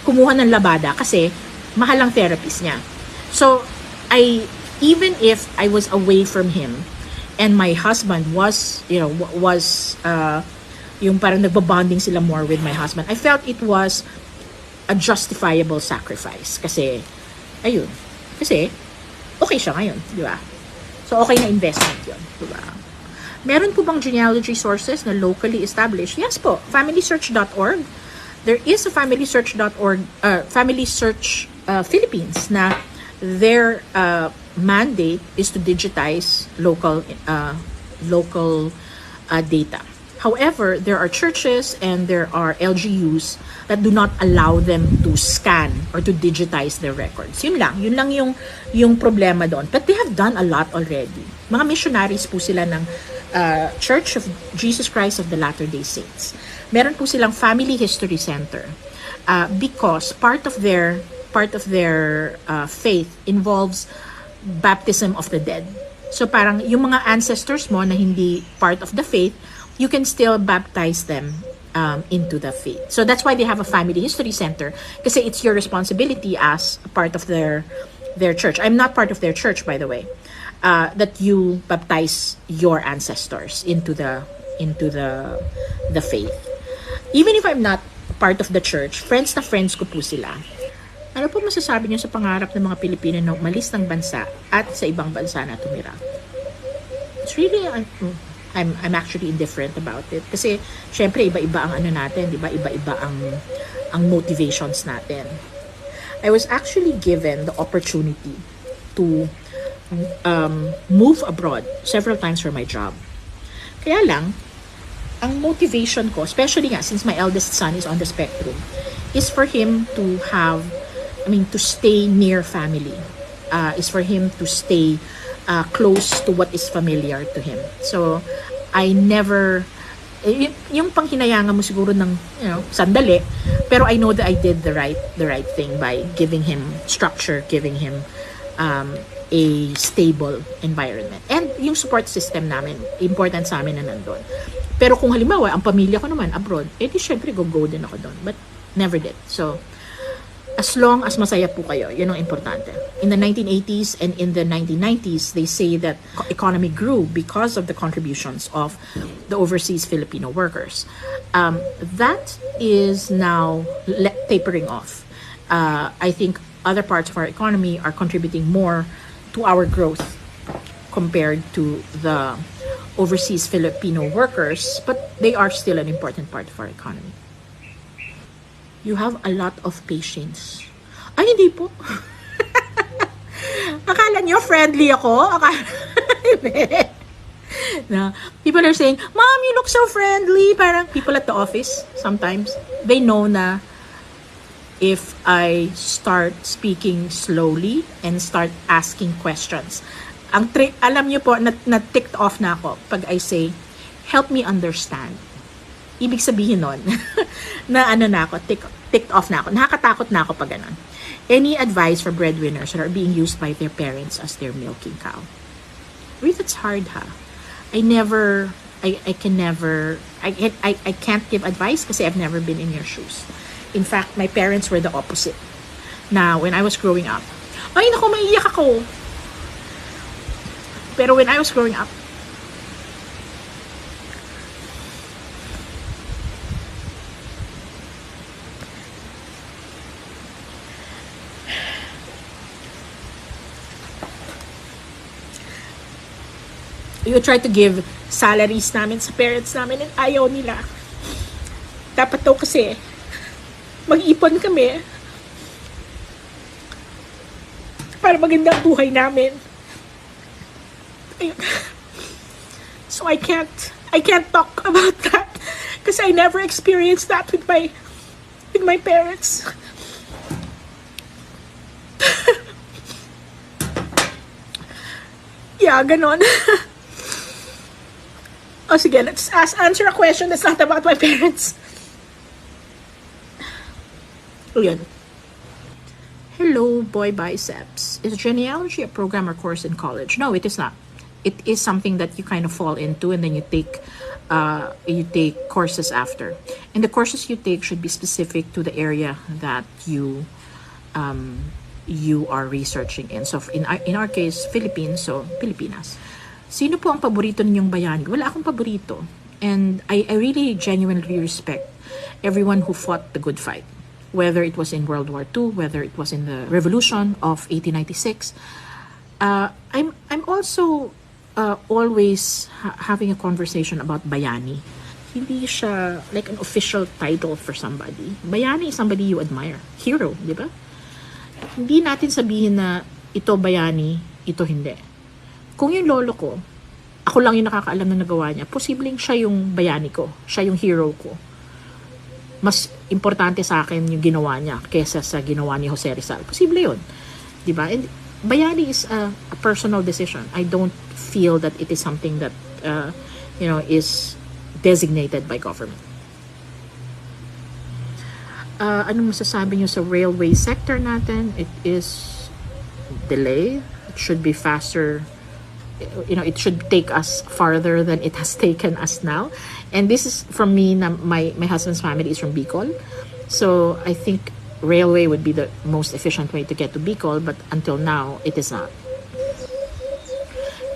kumuha ng labada kasi mahal ang therapist niya. So, even if I was away from him and my husband was yung parang nagbabonding sila more with my husband, I felt it was a justifiable sacrifice kasi okay siya ngayon, di ba? So, okay na investment yun, di ba? Meron po bang genealogy sources na locally established? Yes po, familysearch.org. There is a familysearch.org, Family Search Philippines na their mandate is to digitize local data. However, there are churches and there are LGUs that do not allow them to scan or to digitize their records. Yun lang yung problema doon. But they have done a lot already. Mga missionaries po sila ng Church of Jesus Christ of the Latter-day Saints. Meron po silang Family History Center because part of their faith involves baptism of the dead. So parang yung mga ancestors mo na hindi part of the faith, you can still baptize them into the faith. So that's why they have a Family History Center kasi it's your responsibility as a part of their church. I'm not part of their church, by the way. That you baptize your ancestors into the faith. Even if I'm not part of the church, friends ko po sila. Ano po masasabi niyo sa pangarap ng mga Pilipino na umalis ng bansa at sa ibang bansa na tumira? It's really, I'm actually indifferent about it. Kasi, syempre, iba-iba ang ano natin, di ba? Iba-iba ang motivations natin. I was actually given the opportunity to move abroad several times for my job. Kaya lang, ang motivation ko, especially nga since my eldest son is on the spectrum, is for him to have, to stay near family. Is for him to stay close to what is familiar to him. So, I never, yung panghinayangan mo siguro ng, sandali, pero I know that I did the right thing by giving him structure, giving him a stable environment. And yung support system namin, important sa amin na nandun. Pero kung halimbawa, ang pamilya ko naman abroad, di syempre go din ako doon. But never did. So, as long as masaya po kayo, yun ang importante. In the 1980s and in the 1990s, they say that economy grew because of the contributions of the overseas Filipino workers. That is now tapering off. I think other parts of our economy are contributing more to our growth compared to the overseas Filipino workers, but they are still an important part of our economy. You have a lot of patience. Ay, hindi po. Akala nyo friendly ako? Na, people are saying, Mom, you look so friendly. Parang people at the office, sometimes, they know na if I start speaking slowly and start asking questions. Ang trick, alam nyo po, na-ticked off na ako pag I say, help me understand. Ibig sabihin nun, na ano na ako, ticked off na ako. Nakakatakot na ako pag ganun. Any advice for breadwinners that are being used by their parents as their milking cow? Really, that's hard, ha? I can't give advice kasi I've never been in your shoes. In fact, my parents were the opposite. Now, when I was growing up, ay naku, maiiyak ako. Pero when I was growing up, you try to give salaries namin sa parents namin and ayaw nila. Dapat daw kasi mag-ipon kami para maganda ang buhay namin. Ayun. So I can't talk about that because I never experienced that with my parents. Yeah, ganon. O sige, let's answer a question that's not about my parents. Yun. Hello, boy biceps. Is genealogy a program or course in college? No, it is not. It is something that you kind of fall into and then you take courses after. And the courses you take should be specific to the area that you are researching in. So in our case, Philippines, so Pilipinas. Sino po ang paborito ninyong bayani? Wala akong paborito. And I really genuinely respect everyone who fought the good fight. Whether it was in World War II, whether it was in the Revolution of 1896. I'm also always having a conversation about bayani. Hindi siya like an official title for somebody. Bayani is somebody you admire. Hero, di ba? Hindi natin sabihin na ito bayani, ito hindi. Kung yung lolo ko, ako lang yung nakakaalam na nagawa niya, posibleng siya yung bayani ko, siya yung hero ko. Mas importante sa akin yung ginawa niya kesa sa ginawa ni Jose Rizal. Posible yun. Diba? And bayani is a personal decision. I don't feel that it is something that, is designated by government. Anong masasabi niyo sa railway sector natin? It is delayed. It should be faster. It should take us farther than it has taken us now. And this is from me, my husband's family is from Bicol. So I think railway would be the most efficient way to get to Bicol, but until now, it is not.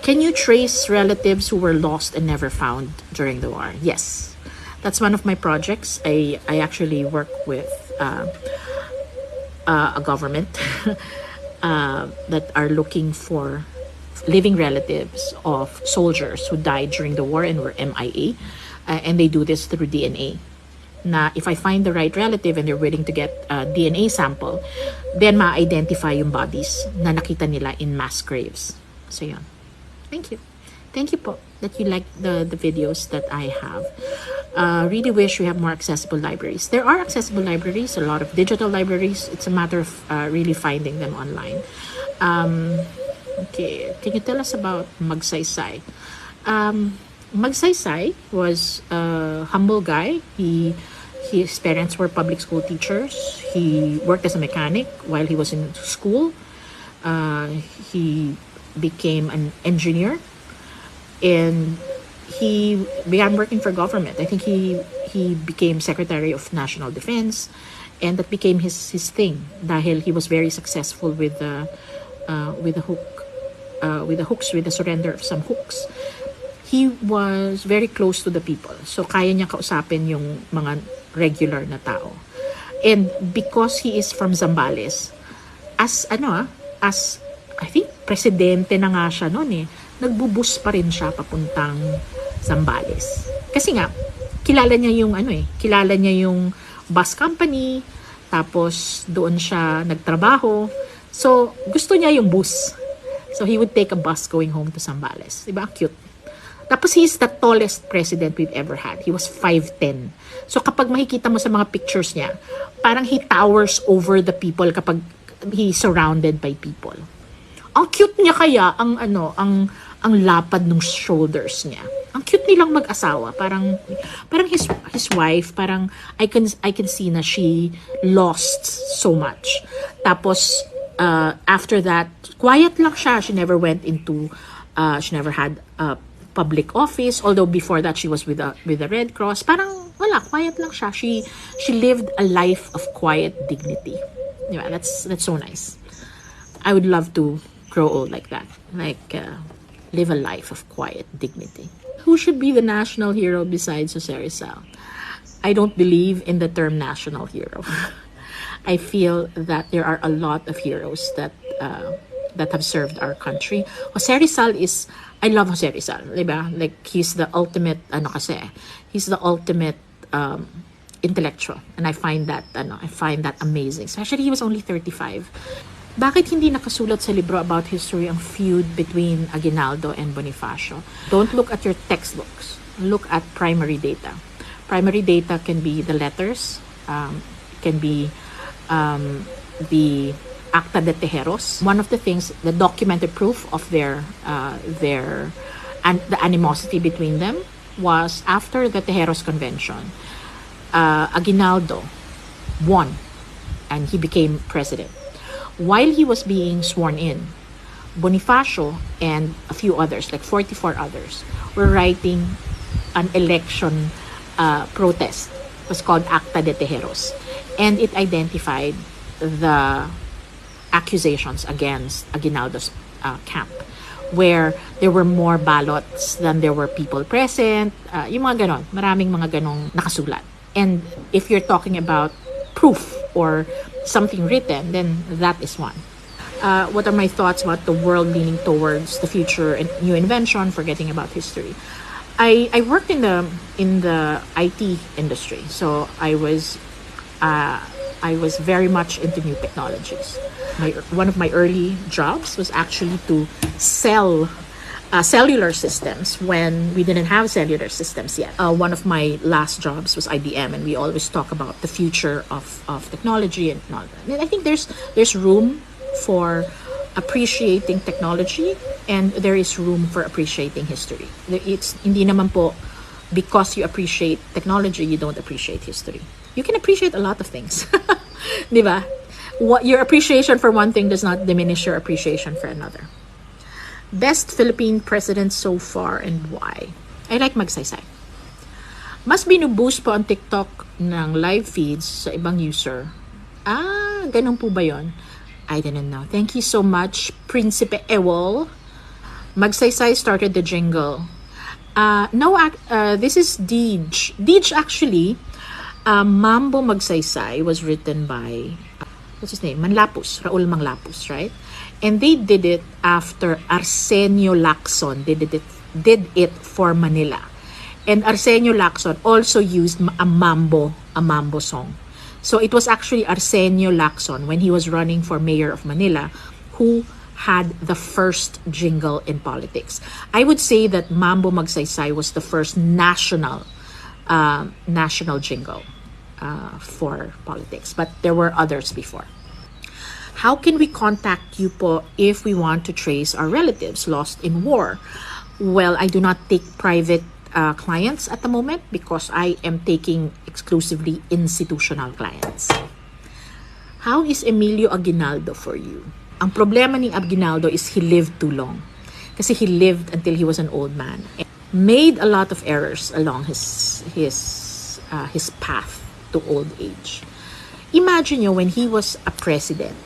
Can you trace relatives who were lost and never found during the war? Yes. That's one of my projects. I actually work with a government that are looking for living relatives of soldiers who died during the war and were MIA. And they do this through DNA. Na if I find the right relative and they're willing to get a DNA sample, then ma-identify yung bodies na nakita nila in mass graves. So yun. Thank you. Thank you po that you like the videos that I have. Really wish we have more accessible libraries. There are accessible libraries, a lot of digital libraries. It's a matter of really finding them online. Okay, can you tell us about Magsaysay? Magsaysay was a humble guy. His parents were public school teachers. He worked as a mechanic while he was in school. He became an engineer, and he began working for government. I think he became Secretary of National Defense, and that became his thing dahil he was very successful with the surrender of some hooks. He was very close to the people. So kaya niya kausapin yung mga regular na tao. And because he is from Zambales, as I think presidente na nga siya noon nagbubus pa rin siya papuntang Zambales. Kasi nga kilala niya yung bus company, tapos doon siya nagtrabaho. So gusto niya yung bus. So he would take a bus going home to Zambales. Diba? Cute. Tapos he's the tallest president we've ever had. He was 5'10". So kapag makikita mo sa mga pictures niya, parang he towers over the people kapag he's surrounded by people. Ang cute niya kaya, ang lapad ng shoulders niya. Ang cute nilang mag-asawa. Parang his wife, parang I can see na she lost so much. Tapos after that, quiet lang siya. She never went into she never had public office, although before that she was with the Red Cross. Parang wala, quiet lang siya. She lived a life of quiet dignity. Diba? That's so nice. I would love to grow old like that, live a life of quiet dignity. Who should be the national hero besides Jose Rizal? I don't believe in the term national hero. I feel that there are a lot of heroes that have served our country. Jose Rizal I love Jose Rizal, diba? Like, he's the ultimate, he's the ultimate intellectual. And I find that amazing. Especially, he was only 35. Bakit hindi nakasulat sa libro about history ang feud between Aguinaldo and Bonifacio? Don't look at your textbooks. Look at primary data. Primary data can be the letters, can be the Acta de Tejeros. One of the things, the documented proof of the animosity between them was after the Tejeros Convention. Aguinaldo won and he became president. While he was being sworn in, Bonifacio and a few others, like 44 others, were writing an election protest. It was called Acta de Tejeros. And it identified the accusations against Aguinaldo's camp, where there were more ballots than there were people present. Yung mga ganon, maraming mga ganong nakasulat. And if you're talking about proof or something written, then that is one. What are my thoughts about the world leaning towards the future and new invention, forgetting about history? I worked in the IT industry, so I was very much into new technologies. One of my early jobs was actually to sell cellular systems when we didn't have cellular systems yet. One of my last jobs was IBM, and we always talk about the future of technology and all that. And I think there's room for appreciating technology, and there is room for appreciating history. It's hindi naman po because you appreciate technology, you don't appreciate history. You can appreciate a lot of things. Di ba? Your appreciation for one thing does not diminish your appreciation for another. Best Philippine president so far and why? I like Magsaysay. Mas binuboost po ang TikTok ng live feeds sa ibang user. Ganun po ba yon? I didn't know. Thank you so much, Principe Ewol. Magsaysay started the jingle. This is Deej. Deej actually, Mambo Magsaysay was written by, what's his name? Raul Manglapus, right? And they did it after Arsenio Lacson did it for Manila. And Arsenio Lacson also used a mambo song. So it was actually Arsenio Lacson, when he was running for mayor of Manila, who had the first jingle in politics. I would say that Mambo Magsaysay was the first national jingle for politics, but there were others before. How can we contact you po if we want to trace our relatives lost in war? Well, I do not take private clients at the moment because I am taking exclusively institutional clients. How is Emilio Aguinaldo for you? Ang problema ni Aguinaldo is he lived too long. Kasi he lived until he was an old man. And made a lot of errors along his path to old age. Imagine nyo, when he was a president,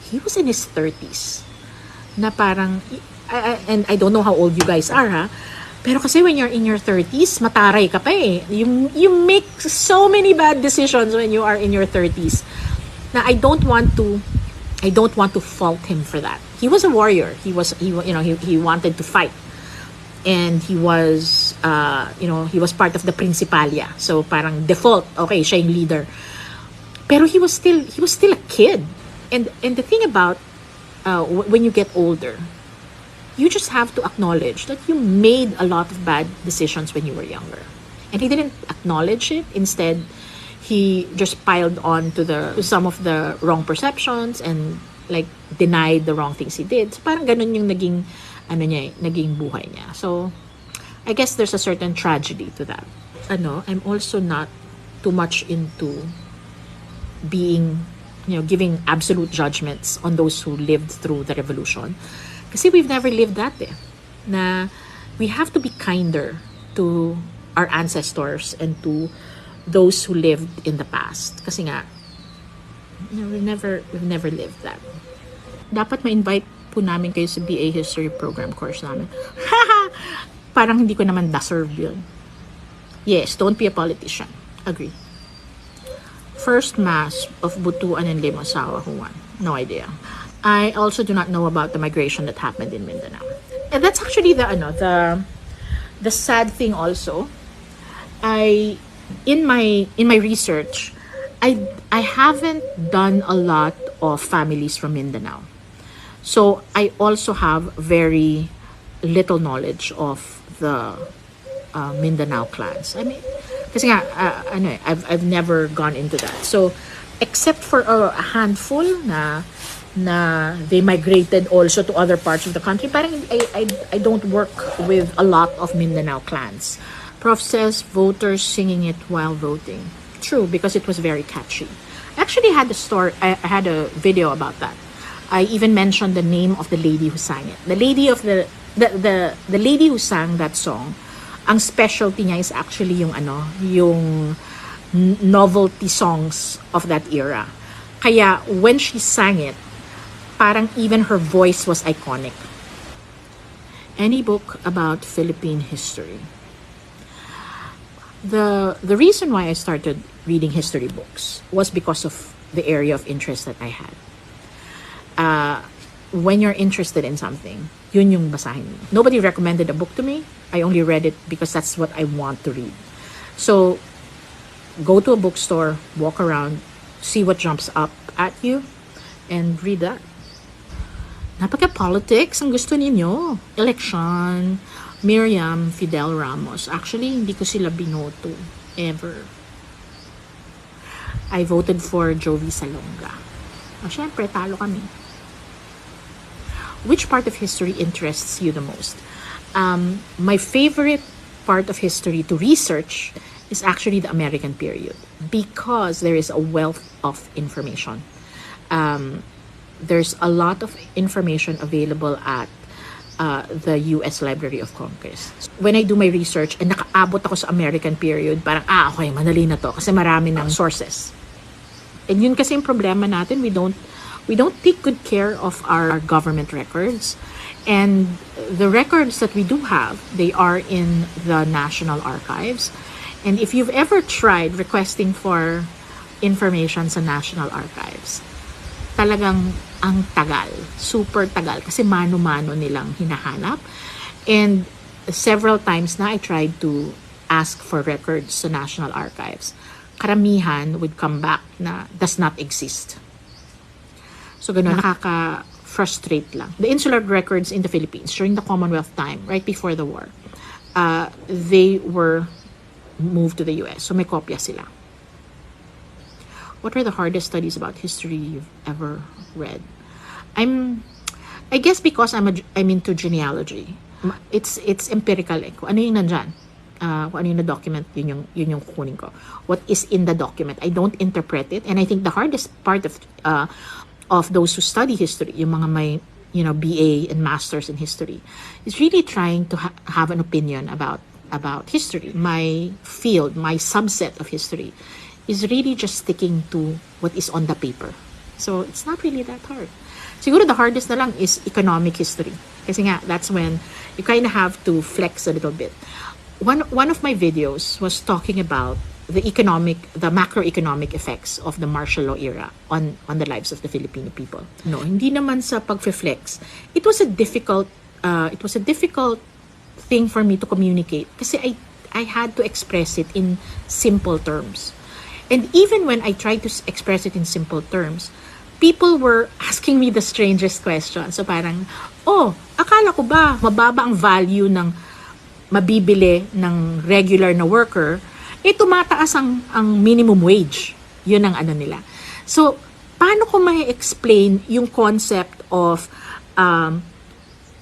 he was in his 30s. Na parang, and I don't know how old you guys are, ha? Pero kasi when you're in your 30s, mataray ka pa eh. You make so many bad decisions when you are in your 30s. Na I don't want to fault him for that. He was a warrior. He wanted to fight. And he was part of the Principalia. So parang default, okay, siya yung leader. Pero he was still a kid. And the thing about when you get older, you just have to acknowledge that you made a lot of bad decisions when you were younger. And he didn't acknowledge it. Instead, he just piled on to some of the wrong perceptions and like denied the wrong things he did. So parang ganun yung naging buhay niya. So I guess there's a certain tragedy to that. I'm also not too much into giving absolute judgments on those who lived through the revolution. Kasi we've never lived that eh. Na we have to be kinder to our ancestors and to those who lived in the past. Kasi nga, we've never lived that. Dapat ma-invite po namin kayo sa BA History Program course namin. Parang hindi ko naman deserve yun. Yes, don't be a politician. Agree. First mass of Butuan and Limasawa, who won? No idea. I also do not know about the migration that happened in Mindanao. And that's actually the sad thing also. In my research, I haven't done a lot of families from Mindanao. So I also have very little knowledge of the Mindanao clans. I mean, kasi nga, I've never gone into that. So, except for a handful na they migrated also to other parts of the country, parang I don't work with a lot of Mindanao clans. Prof says voters singing it while voting. True, because it was very catchy. I actually had I had a video about that. I even mentioned the name of the lady who sang it. The lady who sang that song, ang specialty niya is actually yung novelty songs of that era. Kaya when she sang it, parang even her voice was iconic. Any book about Philippine history? The reason why I started reading history books was because of the area of interest that I had. When you're interested in something, yun yung basahin mo. Nobody recommended a book to me. I only read it because that's what I want to read. So, go to a bookstore, walk around, see what jumps up at you, and read that. Napaka-politics ang gusto ninyo. Election, Miriam Fidel Ramos. Actually, hindi ko sila binoto. Ever. I voted for Jovi Salonga. Syempre, talo kami. Which part of history interests you the most? My favorite part of history to research is actually the American period because there is a wealth of information. There's a lot of information available at the US Library of Congress. When I do my research and nakaabot ako sa American period, parang, okay, madali na to kasi marami ng sources. And yun kasi yung problema natin, we don't take good care of our government records. And the records that we do have, they are in the National Archives. And if you've ever tried requesting for information sa National Archives, talagang ang tagal, super tagal, kasi mano-mano nilang hinahanap. And several times na I tried to ask for records sa National Archives. Karamihan would come back na does not exist. So ganun, nakaka-frustrate lang. The insular records in the Philippines during the Commonwealth time, right before the war, they were moved to the US. So may kopya sila. What are the hardest studies about history you've ever read? I guess because I'm into genealogy. It's empirical eh. Kung ano yung nandyan, kung ano yung na-document, yun yung kukunin ko. What is in the document, I don't interpret it. And I think the hardest part of those who study history, yung mga may BA and masters in history, is really trying to have an opinion about history. My field, my subset of history, is really just sticking to what is on the paper. So it's not really that hard. Siguro the hardest na lang is economic history. Kasi nga, that's when you kind of have to flex a little bit. One of my videos was talking about the macroeconomic effects of the martial law era on the lives of the Filipino people. No, hindi naman sa pag-flex. It was a difficult thing for me to communicate kasi I had to express it in simple terms. And even when I tried to express it in simple terms, people were asking me the strangest questions. So parang, akala ko ba mababa ang value ng mabibili ng regular na worker, tumataas ang minimum wage. Yun ang ano nila. So, paano ko may explain yung concept of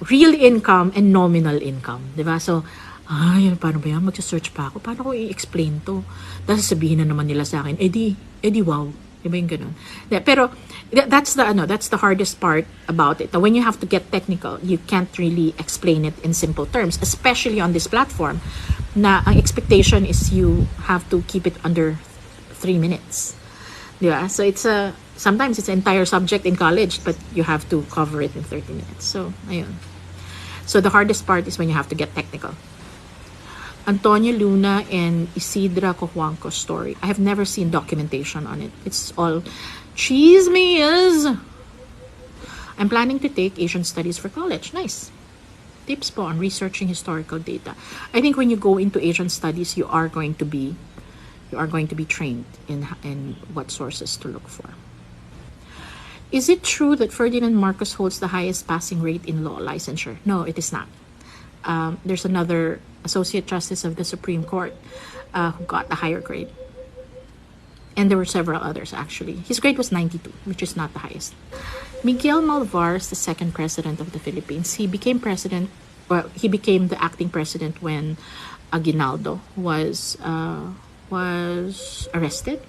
real income and nominal income? Diba? So, paano ba yan? Mag-search pa ako. Paano ko i-explain to? Dahil sabihin na naman nila sa akin, edi wow. Diba yung ganun? Pero, that's the hardest part about it. When you have to get technical, you can't really explain it in simple terms, especially on this platform, na ang expectation is you have to keep it under 3 minutes. Diba? So, sometimes it's an entire subject in college, but you have to cover it in 30 minutes. So, ayun. So, the hardest part is when you have to get technical. Antonio Luna and Isidra Cojuangco's story. I have never seen documentation on it. It's all chismes. I'm planning to take Asian Studies for college. Nice. Tips po on researching historical data. I think when you go into Asian Studies, you are going to be trained in what sources to look for. Is it true that Ferdinand Marcos holds the highest passing rate in law licensure? No, it is not. There's another Associate Justice of the Supreme Court who got a higher grade. And there were several others, actually. His grade was 92, which is not the highest. Miguel Malvar is the second president of the Philippines. He became the acting president when Aguinaldo was arrested.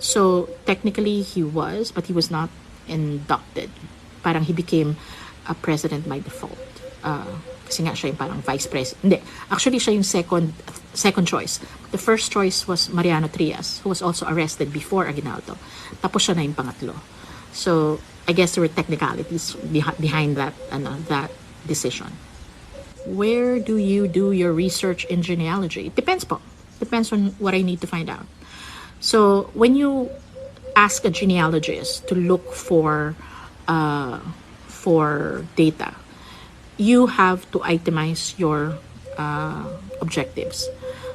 So technically he was, but he was not inducted. Parang he became a president by default. Kasi nga siya yung parang vice president. Hindi, actually siya yung second choice. The first choice was Mariano Trias, who was also arrested before Aguinaldo. Tapos siya na yung pangatlo. So, I guess there were technicalities behind that decision. Where do you do your research in genealogy? It depends po. Depends on what I need to find out. So, when you ask a genealogist to look for data, you have to itemize your objectives.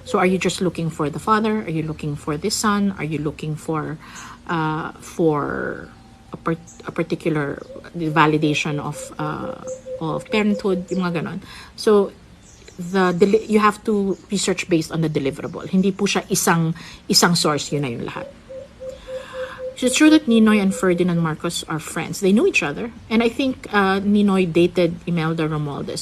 So are you just looking for the father? Are you looking for the son? Are you looking for a particular validation of parenthood, yung mga ganon. So you have to research based on the deliverable. Hindi po siya isang source, yun na yung lahat. It's true that Ninoy and Ferdinand Marcos are friends. They knew each other, and I think Ninoy dated Imelda Romualdez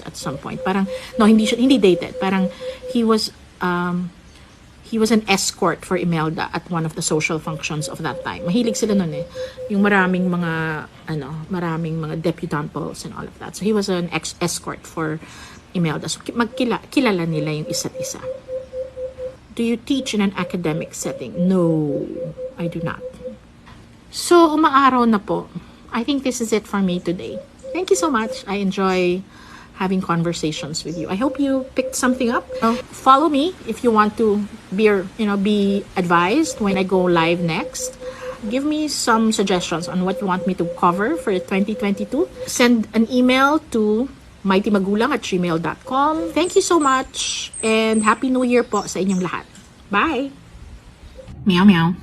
at some point. Parang hindi dated. Parang he was an escort for Imelda at one of the social functions of that time. Mahilig sila nun eh. Yung maraming mga debutantes and all of that. So he was an escort for Imelda. So kilala nila yung isa't isa. Do you teach in an academic setting? No, I do not. So, umaaraw na po. I think this is it for me today. Thank you so much. I enjoy having conversations with you. I hope you picked something up. Follow me if you want to be advised when I go live next. Give me some suggestions on what you want me to cover for 2022. Send an email to mightymagulang@gmail.com. Thank you so much and Happy New Year po sa inyong lahat. Bye! Meow meow.